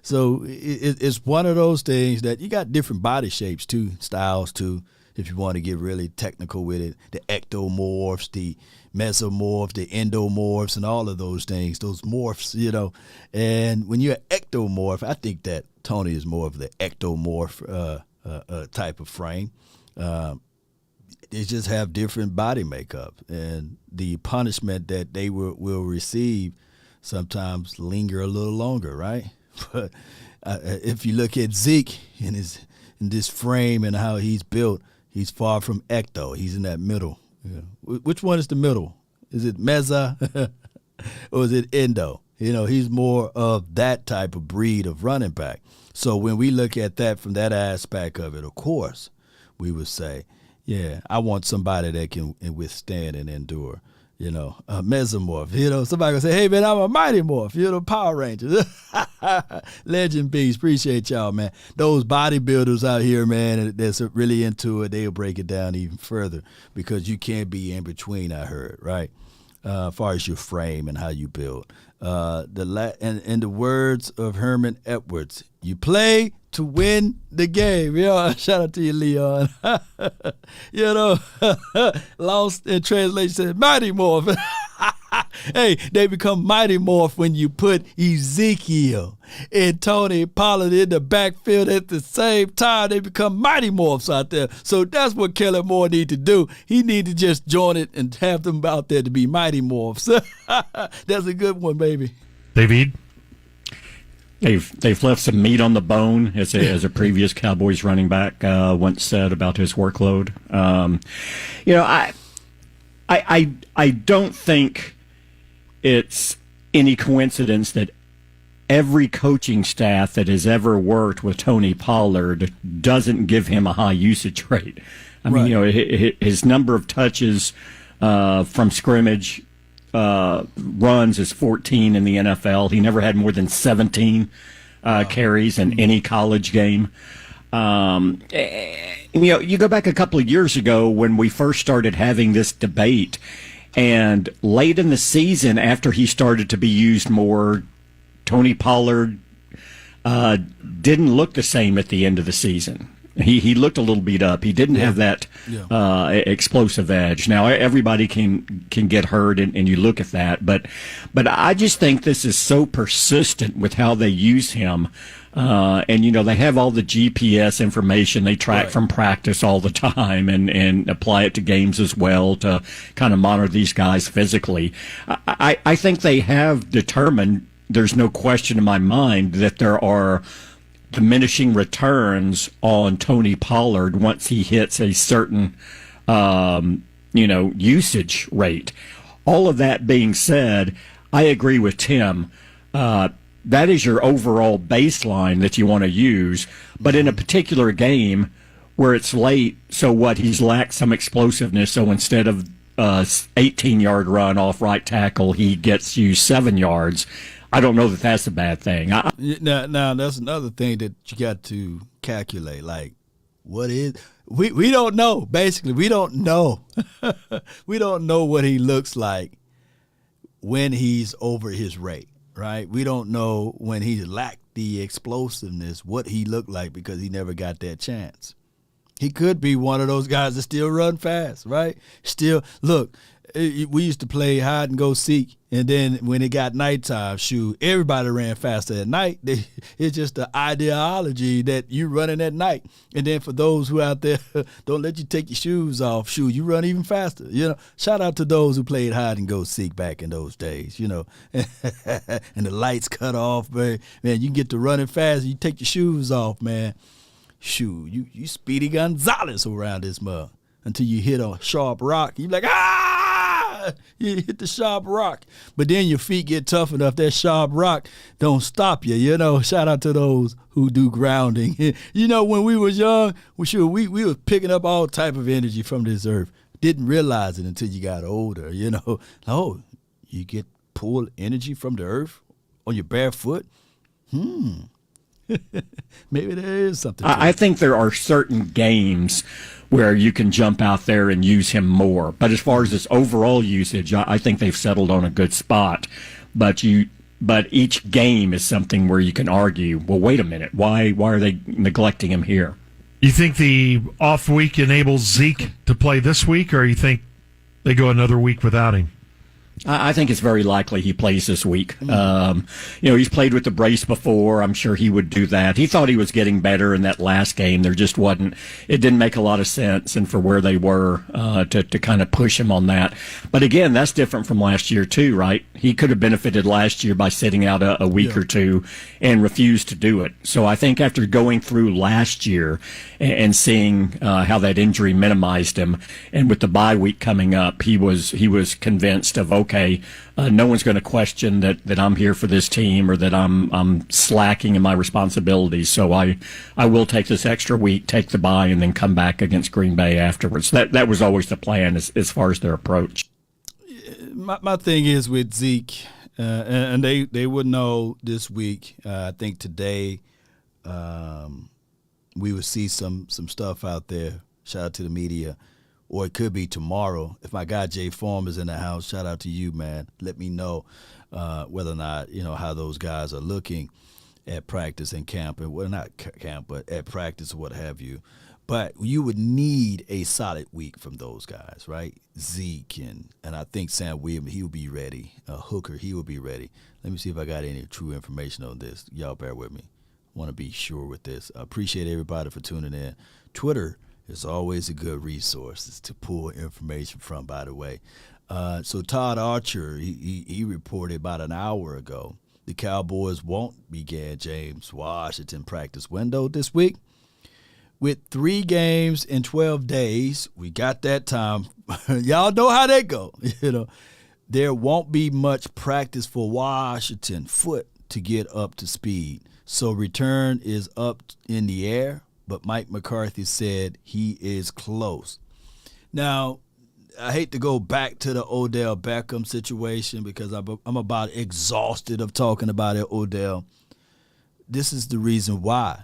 So it's one of those things that you got different body shapes too, styles too. If you want to get really technical with it, the ectomorphs, the mesomorphs, the endomorphs, and all of those things, those morphs, And when you're an ectomorph, I think that Tony is more of the ectomorph type of frame. They just have different body makeup, and the punishment that they will receive sometimes linger a little longer, right? But if you look at Zeke in this frame and how he's built, he's far from ecto. He's in that middle. Which one is the middle? Is it mesa or is it endo? He's more of that type of breed of running back. So when we look at that from that aspect of it, of course, we would say, yeah, I want somebody that can withstand and endure, a mesomorph. Somebody gonna say, hey, man, I'm a mighty morph, Power Rangers. Legend beast, appreciate y'all, man. Those bodybuilders out here, man, that's really into it, they'll break it down even further because you can't be in between, I heard, right? As far as your frame and how you build. In the words of Herman Edwards, you play to win the game. Shout out to you, Leon. Lost in translation said, Mighty Morph. Hey, they become Mighty Morph when you put Ezekiel and Tony Pollard in the backfield at the same time. They become Mighty Morphs out there. So that's what Kellen Moore need to do. He need to just join it and have them out there to be Mighty Morphs. That's a good one, baby. David? They've left some meat on the bone, as a previous Cowboys running back once said about his workload. I don't think it's any coincidence that every coaching staff that has ever worked with Tony Pollard doesn't give him a high usage rate. I mean, his number of touches from scrimmage runs is 14 in the NFL. He never had more than 17 carries in any college game. You go back a couple of years ago when we first started having this debate, and late in the season, after he started to be used more, Tony Pollard didn't look the same at the end of the season. He looked a little beat up. He didn't have that explosive edge. Now everybody can get hurt, and you look at that, but I just think this is so persistent with how they use him. And they have all the GPS information they track from practice all the time and apply it to games as well to kind of monitor these guys physically. I think they have determined, there's no question in my mind, that there are diminishing returns on Tony Pollard once he hits a certain, usage rate. All of that being said, I agree with Tim. That is your overall baseline that you want to use. But in a particular game where it's late, so what? He's lacked some explosiveness. So instead of 18-yard run off right tackle, he gets you 7 yards. I don't know that that's a bad thing. Now that's another thing that you got to calculate. Like, what is we don't know. Basically, we don't know. We don't know what he looks like when he's over his rate. Right? We don't know when he lacked the explosiveness, what he looked like, because he never got that chance. He could be one of those guys that still run fast, right? Still, look, we used to play hide and go seek, and then when it got nighttime, everybody ran faster at night. It's just the ideology that you running at night. And then for those who out there don't let you take your shoes off, you run even faster. Shout out to those who played hide and go seek back in those days. And the lights cut off, man. You can get to running fast. You take your shoes off, man. You Speedy Gonzalez around this mug until you hit a sharp rock. You be like, ah! You hit the sharp rock. But then your feet get tough enough, that sharp rock don't stop you. You know, shout out to those who do grounding. You know, when we was young, we was picking up all type of energy from this earth. Didn't realize it until you got older, you know. Oh, you get pulled energy from the earth on your bare foot? Maybe there is something to I it. think there are certain games where you can jump out there and use him more. But as far as his overall usage, I think they've settled on a good spot. But each game is something where you can argue, well, wait a minute, why are they neglecting him here? You think the off week enables Zeke to play this week, or you think they go another week without him? I think it's very likely he plays this week. He's played with the brace before. I'm sure he would do that. He thought he was getting better in that last game. There just wasn't. It didn't make a lot of sense, and for where they were to kind of push him on that. But again, that's different from last year too, right? He could have benefited last year by sitting out a week or two and refused to do it. So I think after going through last year and seeing how that injury minimized him, and with the bye week coming up, he was convinced of, okay, no one's going to question that I'm here for this team or that I'm slacking in my responsibilities. So I will take this extra week, take the bye, and then come back against Green Bay afterwards. That was always the plan as far as their approach. My thing is with Zeke, and they would know this week. I think today we would see some stuff out there. Shout out to the media. Or it could be tomorrow. If my guy Jay Form is in the house, shout out to you, man. Let me know whether or not, how those guys are looking at practice and camp. And well, not camp, but at practice or what have you. But you would need a solid week from those guys, right? Zeke and I think Sam Williams, he will be ready. Hooker, he will be ready. Let me see if I got any true information on this. Y'all bear with me. Want to be sure with this. I appreciate everybody for tuning in. Twitter is always a good resource to pull information from, by the way. So Todd Archer, he reported about an hour ago the Cowboys won't begin James Washington practice window this week. With 3 games in 12 days, we got that time. Y'all know how that go. There won't be much practice for Washington foot to get up to speed. So return is up in the air, but Mike McCarthy said he is close. Now, I hate to go back to the Odell Beckham situation because I'm about exhausted of talking about it, Odell. This is the reason why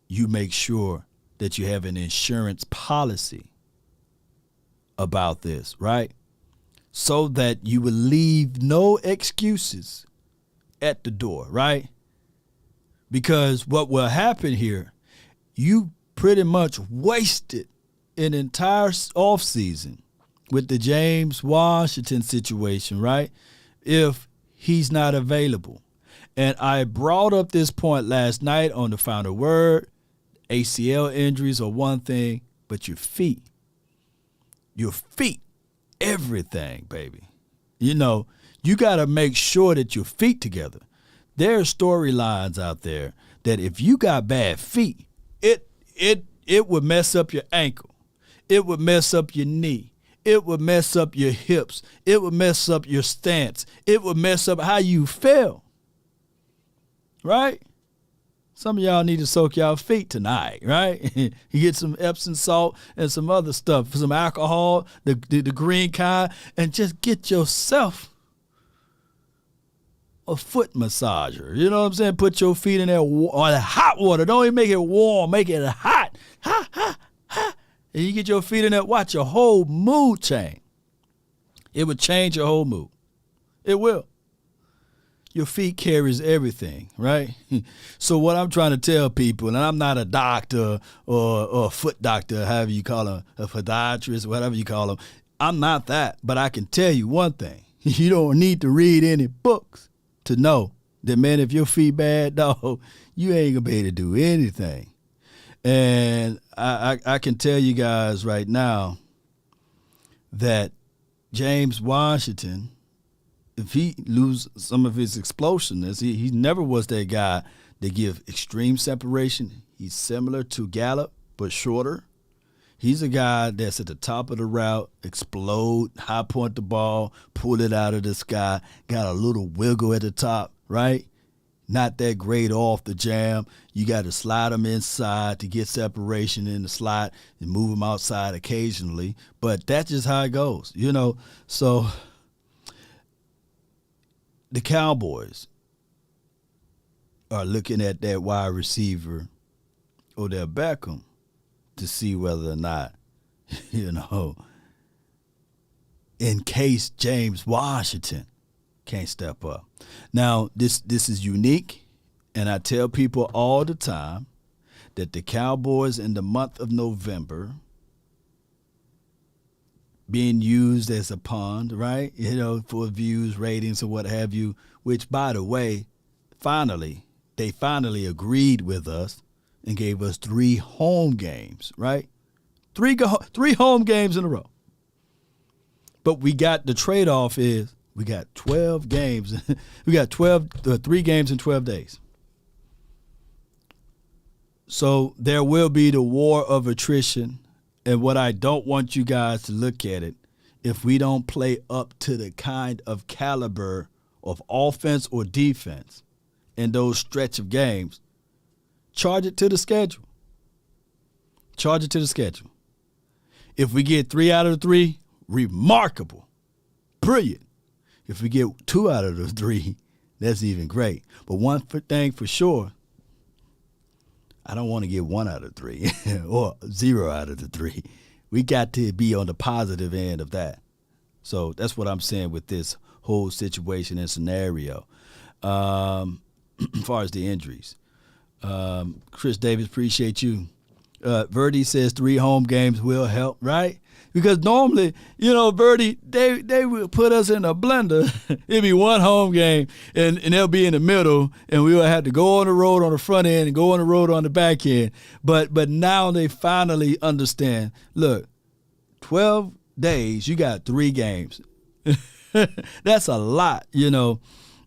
you make sure that you have an insurance policy about this, right? So that you will leave no excuses at the door, right? Because what will happen here, you pretty much wasted an entire offseason with the James Washington situation, right? If he's not available. And I brought up this point last night on the Final Word. ACL injuries are one thing, but your feet, everything, baby. You got to make sure that your feet together. There are storylines out there that if you got bad feet, it would mess up your ankle. It would mess up your knee. It would mess up your hips. It would mess up your stance. It would mess up how you feel. Right? Some of y'all need to soak y'all feet tonight, right? You get some Epsom salt and some other stuff, some alcohol, the green kind, and just get yourself a foot massager. You know what I'm saying? Put your feet in there or hot water. Don't even make it warm. Make it hot. Ha, ha, ha. And you get your feet in there, watch your whole mood change. It would change your whole mood. It will. Your feet carries everything, right? So what I'm trying to tell people, and I'm not a doctor or a foot doctor, however you call them, a podiatrist, whatever you call them. I'm not that, but I can tell you one thing. You don't need to read any books to know that, man, if your feet bad, dog, you ain't gonna be able to do anything. And I can tell you guys right now that James Washington, if he lose some of his explosiveness, he never was that guy that give extreme separation. He's similar to Gallup, but shorter. He's a guy that's at the top of the route, explode, high point the ball, pull it out of the sky, got a little wiggle at the top, right? Not that great off the jam. You got to slide him inside to get separation in the slot and move him outside occasionally. But that's just how it goes, you know. So the Cowboys are looking at that wide receiver, Odell Beckham, to see whether or not, you know, in case James Washington can't step up. Now, this is unique, and I tell people all the time that the Cowboys in the month of November being used as a pond, right? You know, for views, ratings, or what have you, which, by the way, they finally agreed with us and gave us 3 home games, right? Three home games in a row. But we got the trade-off is we got 12 games. We got 3 games in 12 days. So there will be the war of attrition. And what I don't want you guys to look at it, if we don't play up to the kind of caliber of offense or defense in those stretch of games, charge it to the schedule. Charge it to the schedule. If we get 3 out of the 3, remarkable. Brilliant. If we get 2 out of the 3, that's even great. But one thing for sure, I don't want to get 1 out of 3 or 0 out of the 3. We got to be on the positive end of that. So that's what I'm saying with this whole situation and scenario. As far as the injuries, Chris Davis, appreciate you. Verdi says 3 home games will help, right? Because normally, you know, Verdi, they will put us in a blender. It'll be 1 home game, and they'll be in the middle, and we will have to go on the road on the front end and go on the road on the back end. But now they finally understand, look, 12 days, you got 3 games. That's a lot, you know.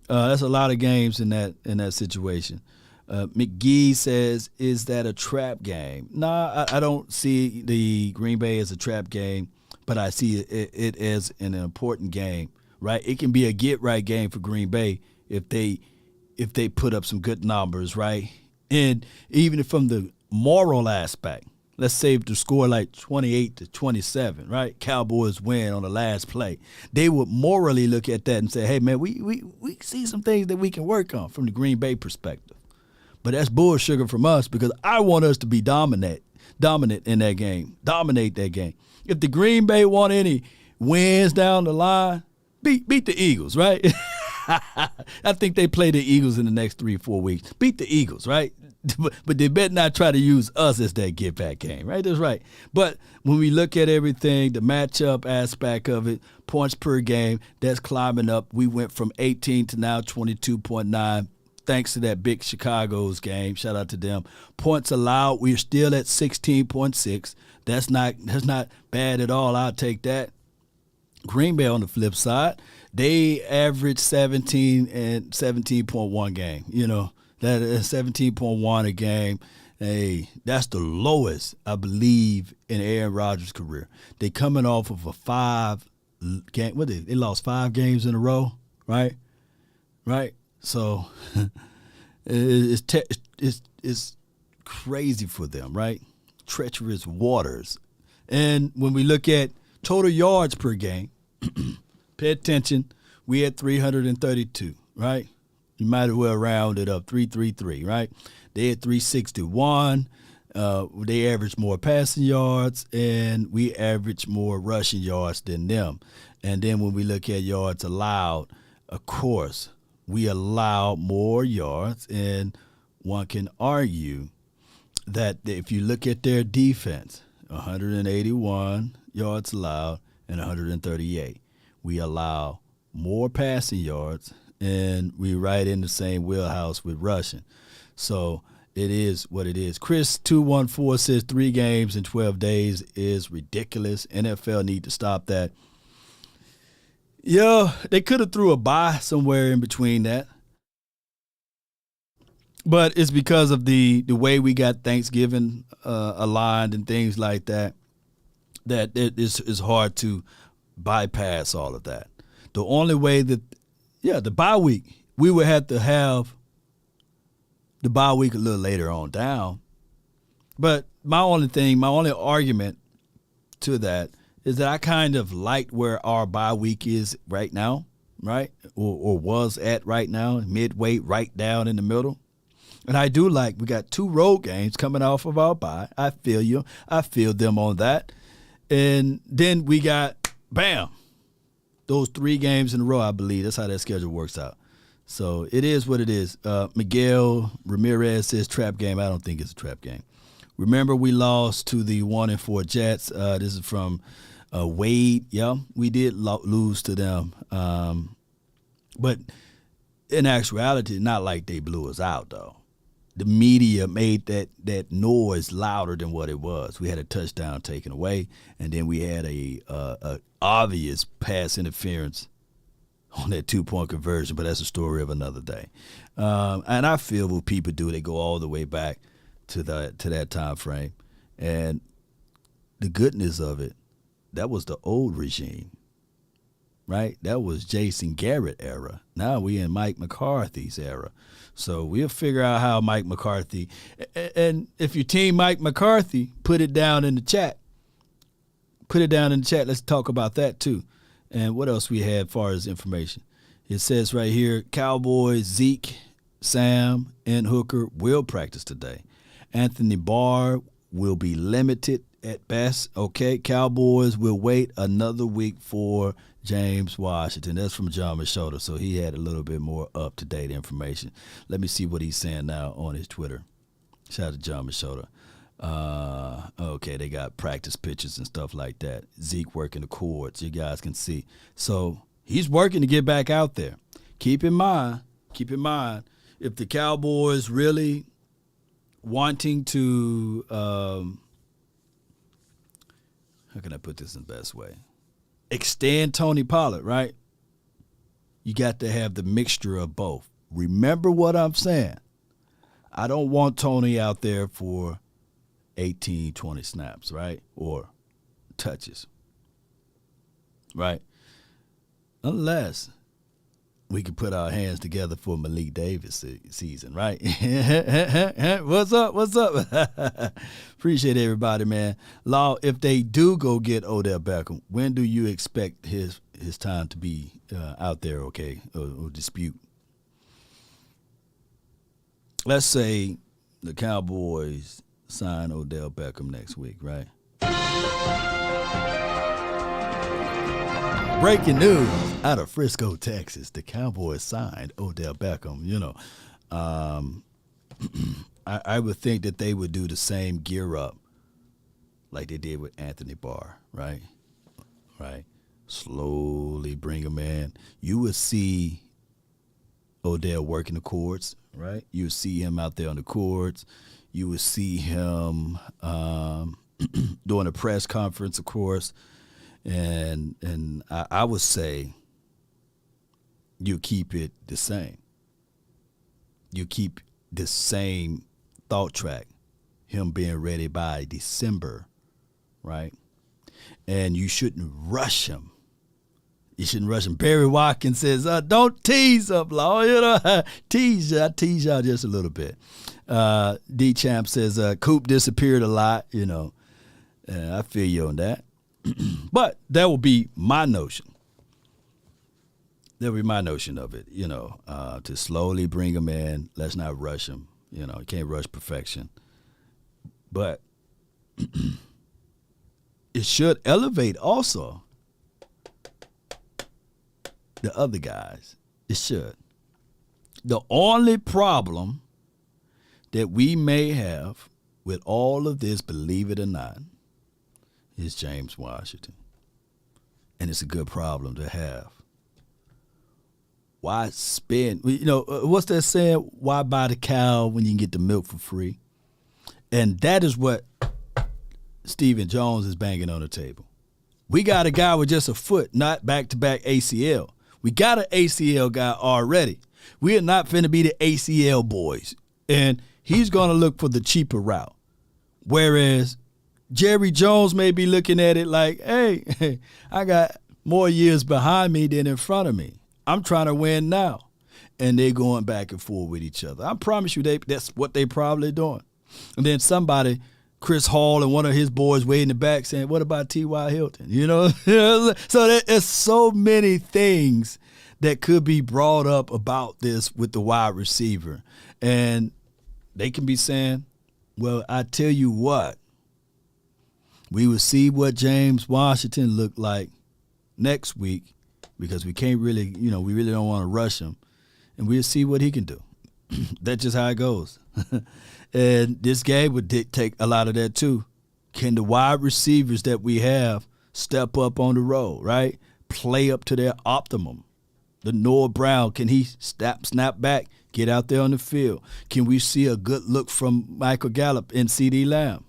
That's a lot of games in that situation. McGee says, is that a trap game? Nah, I don't see the Green Bay as a trap game, but I see it as an important game, right? It can be a get-right game for Green Bay if they put up some good numbers, right? And even from the moral aspect, let's say if the score like 28-27, right? Cowboys win on the last play. They would morally look at that and say, hey, man, we see some things that we can work on from the Green Bay perspective. But that's bull sugar from us because I want us to be dominant in that game, dominate that game. If the Green Bay want any wins down the line, beat the Eagles, right? I think they play the Eagles in the next 3 or 4 weeks. Beat the Eagles, right? But they better not try to use us as that get-back game, right? That's right. But when we look at everything, the matchup aspect of it, points per game, that's climbing up. We went from 18 to now 22.9. Thanks to that big Chicago's game. Shout out to them. Points allowed, we're still at 16.6. That's not bad at all. I'll take that. Green Bay on the flip side, they average 17 and 17.1 game. You know, that is 17.1 a game. Hey, that's the lowest, I believe, in Aaron Rodgers' career. They coming off of a 5 game. They lost 5 games in a row, right? Right. So it's crazy for them, right? Treacherous waters. And when we look at total yards per game, pay attention, we had 332, right? You might as well round it up, 333, right? They had 361. They averaged more passing yards, and we averaged more rushing yards than them. And then when we look at yards allowed, of course, we allow more yards, and one can argue that if you look at their defense, 181 yards allowed and 138. We allow more passing yards, and we right in the same wheelhouse with rushing. So it is what it is. Chris 214 says 3 games in 12 days is ridiculous. NFL need to stop that. Yeah, they could have threw a bye somewhere in between that. But it's because of the way we got Thanksgiving aligned and things like that. that it is hard to bypass all of that. The only way that, the bye week, we would have to have the bye week a little later on down. But my only argument to that is that I kind of liked where our bye week is right now, right? Or was at right now, midway right down in the middle. And I do like, we got 2 road games coming off of our bye. I feel you. I feel them on that. And then we got, bam, those 3 games in a row, I believe. That's how that schedule works out. So it is what it is. Miguel Ramirez says trap game. I don't think it's a trap game. Remember, we lost to the 1-4 Jets. This is from Wade. Yeah, we did lose to them. But in actuality, not like they blew us out, though. The media made that noise louder than what it was. We had a touchdown taken away, and then we had a obvious pass interference on that 2-point conversion, but that's a story of another day. And I feel what people do, they go all the way back to that time frame. And the goodness of it, that was the old regime, right? That was Jason Garrett era. Now we in Mike McCarthy's era. So we'll figure out how Mike McCarthy, and if you team Mike McCarthy, put it down in the chat. Put it down in the chat. Let's talk about that too. And what else we had as far as information? It says right here, Cowboys, Zeke, Sam, and Hooker will practice today. Anthony Barr will be limited at best. Okay, Cowboys will wait another week for James Washington. That's from John Machota, so he had a little bit more up-to-date information. Let me see what he's saying now on his Twitter. Shout out to John Machota. Okay, they got practice pictures and stuff like that. Zeke working the chords, you guys can see. So he's working to get back out there. Keep in mind, if the Cowboys really wanting to, how can I put this in the best way? Extend Tony Pollard, right? You got to have the mixture of both. Remember what I'm saying. I don't want Tony out there for 18, 20 snaps, right? Or touches, right? Unless we can put our hands together for Malik Davis season, right? What's up? Appreciate everybody, man. Law, if they do go get Odell Beckham, when do you expect his time to be out there, okay, or dispute? Let's say the Cowboys sign Odell Beckham next week, right? Breaking news out of Frisco, Texas. The Cowboys signed Odell Beckham. You know, I would think that they would do the same gear up like they did with Anthony Barr, right? Right. Slowly bring him in. You would see Odell working the chords, right? You would see him out there on the chords. You would see him doing a press conference, of course. And I would say you keep it the same. You keep the same thought track, him being ready by December, right? And you shouldn't rush him. You shouldn't rush him. Barry Watkins says, don't tease up, Law. You know, I tease y'all just a little bit. D-Champ says, Coop disappeared a lot, you know. I feel you on that. But that will be my notion. That will be my notion of it, you know, to slowly bring him in. Let's not rush him. You know, you can't rush perfection. But it should elevate also the other guys. It should. The only problem that we may have with all of this, believe it or not, is James Washington. And it's a good problem to have. Why spend, you know, what's that saying? Why buy the cow when you can get the milk for free? And that is what Stephen Jones is banging on the table. We got a guy with just a foot, not back-to-back ACL. We got an ACL guy already. We are not finna be the ACL boys. And he's going to look for the cheaper route. Whereas Jerry Jones may be looking at it like, hey, I got more years behind me than in front of me. I'm trying to win now. And they're going back and forth with each other. I promise you that's what they probably doing. And then somebody, Chris Hall and one of his boys way in the back saying, what about T.Y. Hilton? You know? So there's so many things that could be brought up about this with the wide receiver. And they can be saying, well, I tell you what, we will see what James Washington looked like next week because we can't really, we really don't want to rush him. And we'll see what he can do. That's just how it goes. And this game would dictate a lot of that too. Can the wide receivers that we have step up on the road, right? Play up to their optimum. The Noah Brown, can he snap back, get out there on the field? Can we see a good look from Michael Gallup and CeeDee Lamb?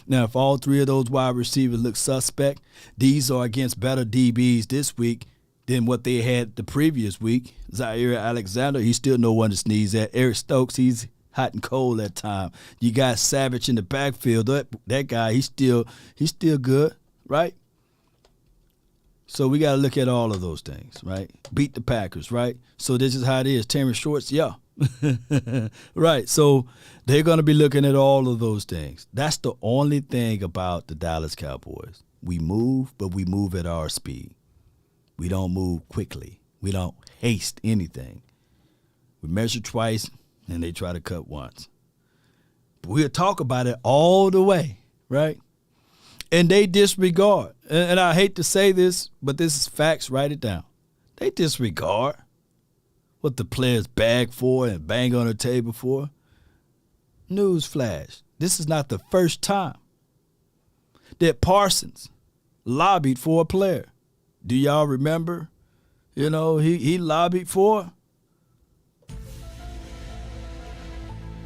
Now, if all three of those wide receivers look suspect, these are against better DBs this week than what they had the previous week. Zaire Alexander, he's still no one to sneeze at. Eric Stokes, he's hot and cold that time. You got Savage in the backfield. That guy, he's still good, right? So we got to look at all of those things, right? Beat the Packers, right? So this is how it is. Terrence Shorts, yeah. Right. So they're going to be looking at all of those things. That's the only thing about the Dallas Cowboys. We move, but we move at our speed. We don't move quickly. We don't haste anything. We measure twice, and they try to cut once. But we'll talk about it all the way, right? And they disregard. And I hate to say this, but this is facts. Write it down. They disregard what the players bag for and bang on the table for. Newsflash. This is not the first time that Parsons lobbied for a player. Do y'all remember? He lobbied for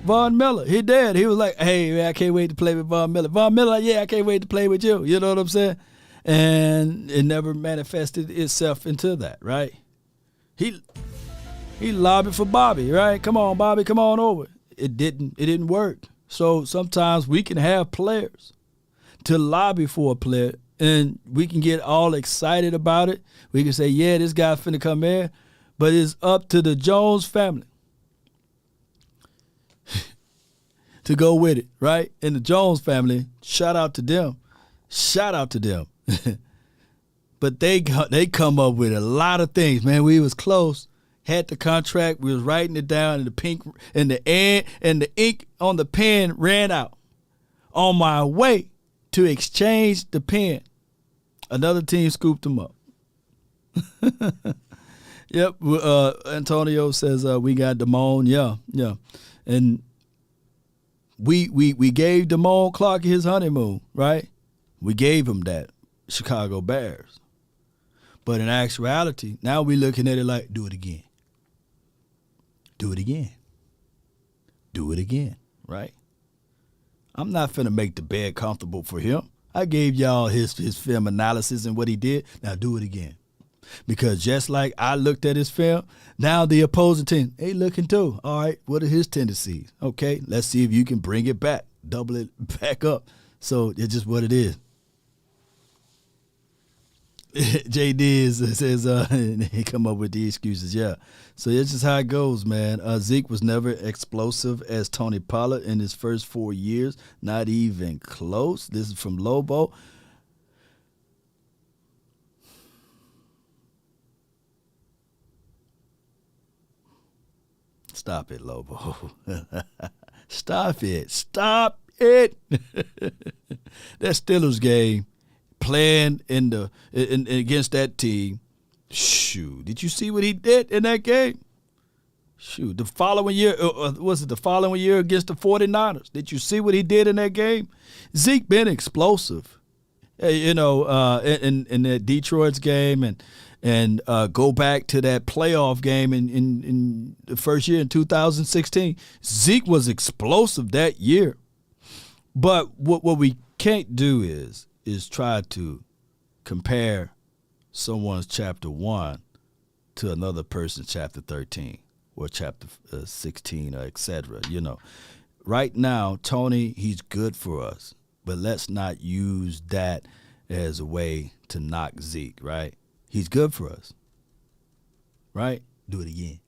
Von Miller. He did. He was like, hey, man, I can't wait to play with Von Miller. Von Miller, yeah, I can't wait to play with you. You know what I'm saying? And it never manifested itself into that, right? He lobbied for Bobby, right? Come on, Bobby, come on over. It didn't work. So sometimes we can have players to lobby for a player, and we can get all excited about it. We can say, yeah, this guy's finna come in, but it's up to the Jones family to go with it, right? And the Jones family, shout out to them. Shout out to them. But they come up with a lot of things, man. We was close, had the contract, we was writing it down, and the ink on the pen ran out. On my way to exchange the pen, another team scooped them up. Yep. Antonio says we got Damone. Yeah. And we gave Damone Clark his honeymoon, right? We gave him that, Chicago Bears. But in actuality, now we're looking at it like, do it again. Do it again. Do it again, right? I'm not finna make the bed comfortable for him. I gave y'all his film analysis and what he did. Now do it again. Because just like I looked at his film, now the opposing team, they looking too. All right, what are his tendencies? Okay, let's see if you can bring it back, double it back up. So it's just what it is. JD says he come up with the excuses, yeah. So it's just how it goes, man. Zeke was never explosive as Tony Pollard in his first 4 years, not even close. This is from Lobo. Stop it, Lobo. Stop it. Stop it. That Steelers game, playing against that team. Shoot, did you see what he did in that game? Shoot, the following year, the following year against the 49ers? Did you see what he did in that game? Zeke been explosive, in that Detroit's game, and go back to that playoff game in the first year in 2016. Zeke was explosive that year. But what we can't do is try to compare someone's chapter 1 to another person's chapter 13 or chapter 16 or et cetera. Right now, Tony, he's good for us. But let's not use that as a way to knock Zeke, right? He's good for us, right? Do it again.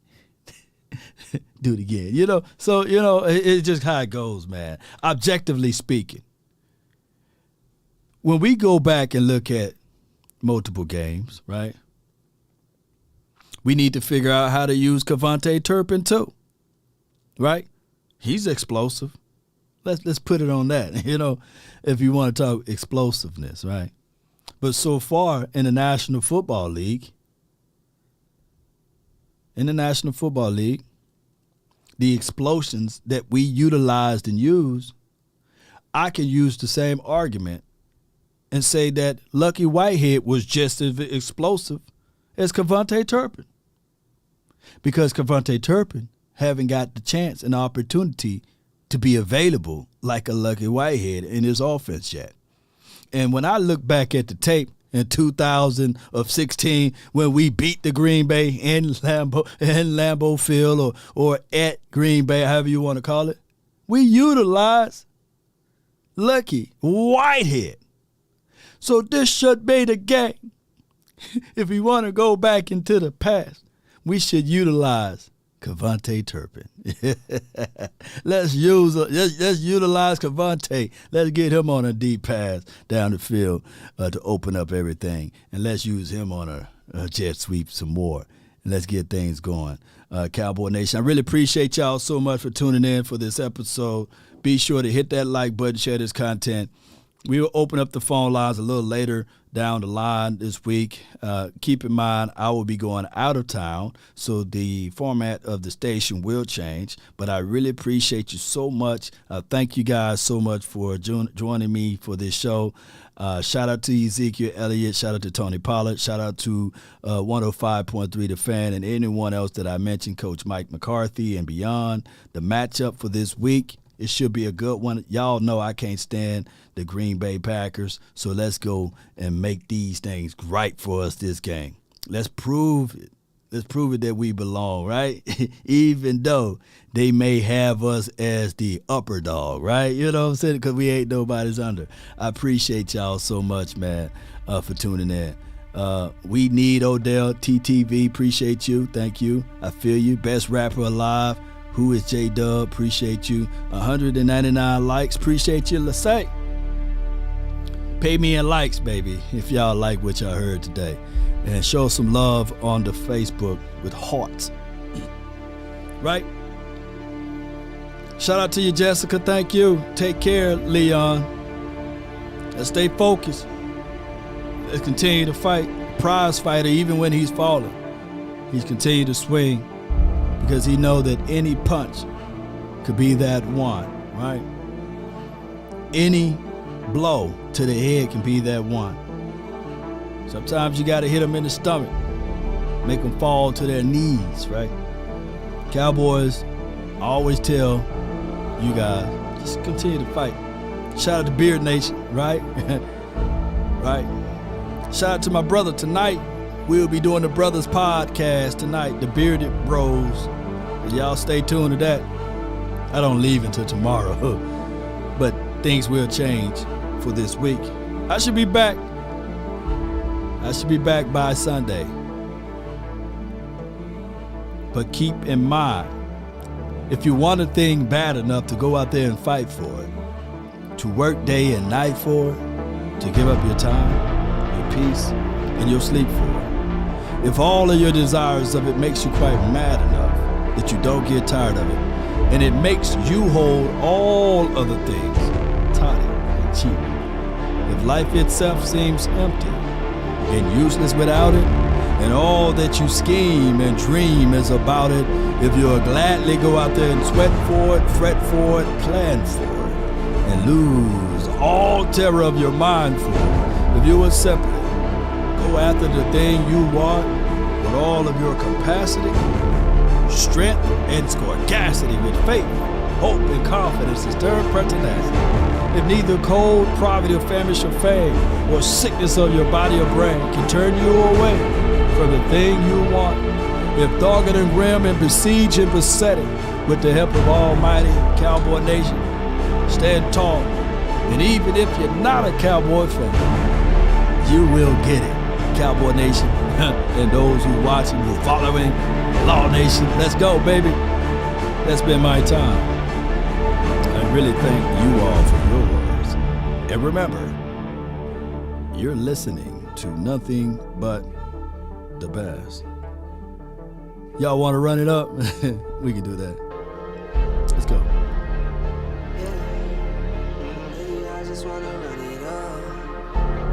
Do it again. So, it's just how it goes, man. Objectively speaking, when we go back and look at multiple games, right, we need to figure out how to use Kevontae Turpin too, right? He's explosive. Let's put it on that, if you want to talk explosiveness, right? But so far in the National Football League, the explosions that we utilized and used, I can use the same argument and say that Lucky Whitehead was just as explosive as Kevontae Turpin. Because Kevontae Turpin haven't got the chance and opportunity to be available like a Lucky Whitehead in his offense yet. And when I look back at the tape in 2016 when we beat the Green Bay in Lambeau Field or at Green Bay, however you want to call it, we utilized Lucky Whitehead. So this should be the game. If we want to go back into the past, we should utilize Kevontae Turpin. Let's utilize Kevontae. Let's get him on a deep pass down the field to open up everything. And let's use him on a jet sweep some more. And let's get things going. Cowboy Nation, I really appreciate y'all so much for tuning in for this episode. Be sure to hit that like button, share this content. We will open up the phone lines a little later down the line this week. Keep in mind, I will be going out of town, so the format of the station will change. But I really appreciate you so much. Thank you guys so much for joining me for this show. Shout out to Ezekiel Elliott. Shout out to Tony Pollard. Shout out to 105.3 The Fan and anyone else that I mentioned, Coach Mike McCarthy and beyond. The matchup for this week, it should be a good one. Y'all know I can't stand the Green Bay Packers, so let's go and make these things right for us this game. Let's prove it. Let's prove it that we belong, right? Even though they may have us as the upper dog, right? You know what I'm saying? Because we ain't nobody's under. I appreciate y'all so much, man, for tuning in. We need Odell, TTV. Appreciate you. Thank you. I feel you. Best rapper alive. Who is J-Dub? Appreciate you. 199 likes. Appreciate you, Lasay. Pay me in likes, baby, if y'all like what y'all heard today. And show some love on the Facebook with hearts. Right? Shout out to you, Jessica. Thank you. Take care, Leon. Let's stay focused. Let's continue to fight. Prize fighter, even when he's falling. He's continued to swing. Because he know that any punch could be that one, right? Any blow to the head can be that one. Sometimes you got to hit them in the stomach, make them fall to their knees, right? Cowboys, I always tell you guys, just continue to fight. Shout out to Beard Nation, right? Right? Shout out to my brother tonight. We'll be doing the Brothers Podcast tonight, the Bearded Bros. Y'all stay tuned to that. I don't leave until tomorrow, but things will change for this week. I should be back. By Sunday. But keep in mind, if you want a thing bad enough to go out there and fight for it, to work day and night for it, to give up your time, your peace, and your sleep for it, if all of your desires of it makes you quite mad enough that you don't get tired of it, and it makes you hold all other things toddy and cheap, if life itself seems empty and useless without it, and all that you scheme and dream is about it, if you'll gladly go out there and sweat for it, fret for it, plan for it, and lose all terror of your mind for it, if you will simply go after the thing you want with all of your capacity, strength, and scorgasity, with faith, hope, and confidence, and stern pertinacity. If neither cold, poverty, or famine shall fade, or sickness of your body or brain can turn you away from the thing you want, if dogged and grim and besiege and beset it, with the help of Almighty Cowboy Nation, stand tall, And even if you're not a Cowboy fan, you will get it. Cowboy Nation and those who watching, who following Law Nation. Let's go, baby. That's been my time. I really thank you all for your words. And remember, you're listening to nothing but the best. Y'all want to run it up? We can do that. Let's go. I just wanna run it up.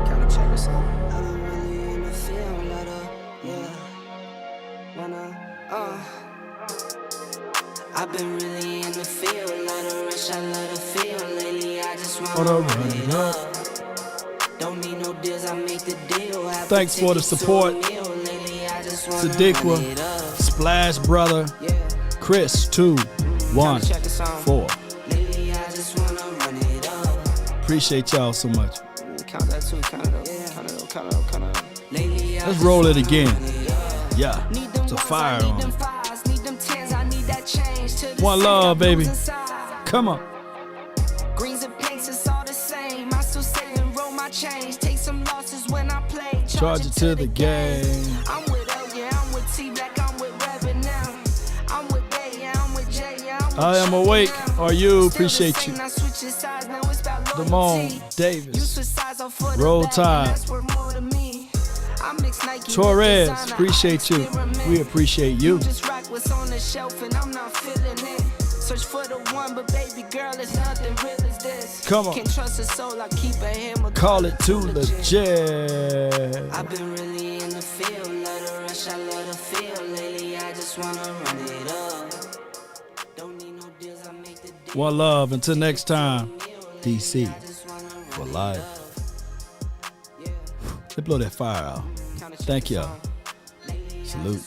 Kinda check this out. I've been really in the field, let up, yeah. I've been really in the field, let her rush, I let her feel. Lately, I just wanna run it up. Don't need no deals, I make the deal. Thanks for the support. Sadiqua, Splash Brother, Chris 214. Appreciate y'all so much. Count that too, count it up, count it up. Let's roll it again. Yeah, it's a fire on it. One love, baby. Come on. Greens and pinks, it's all the same. I still save and roll my change. Take some losses when I play. Charge it to the game. I'm with L, yeah, I'm with T-Black, I'm with Revin now. I'm with Bay, yeah, I'm with J, yeah, I'm with I am awake. Are you? Appreciate you. Damone Davis. Roll Tide. Torres. Appreciate you. We appreciate you. Just rock what's on the shelf and I'm not feeling it. Search for the one, but baby girl, it's nothing real as this. Come on. Can't trust a soul, I keep a hammer. Call it too legit. I've been really in the field, let her rush, I let her feel. Lately, I just wanna run it up. Don't need no deals, I make the deal. One love. Until next time. DC for life. They blow that fire out. Thank y'all. Salute.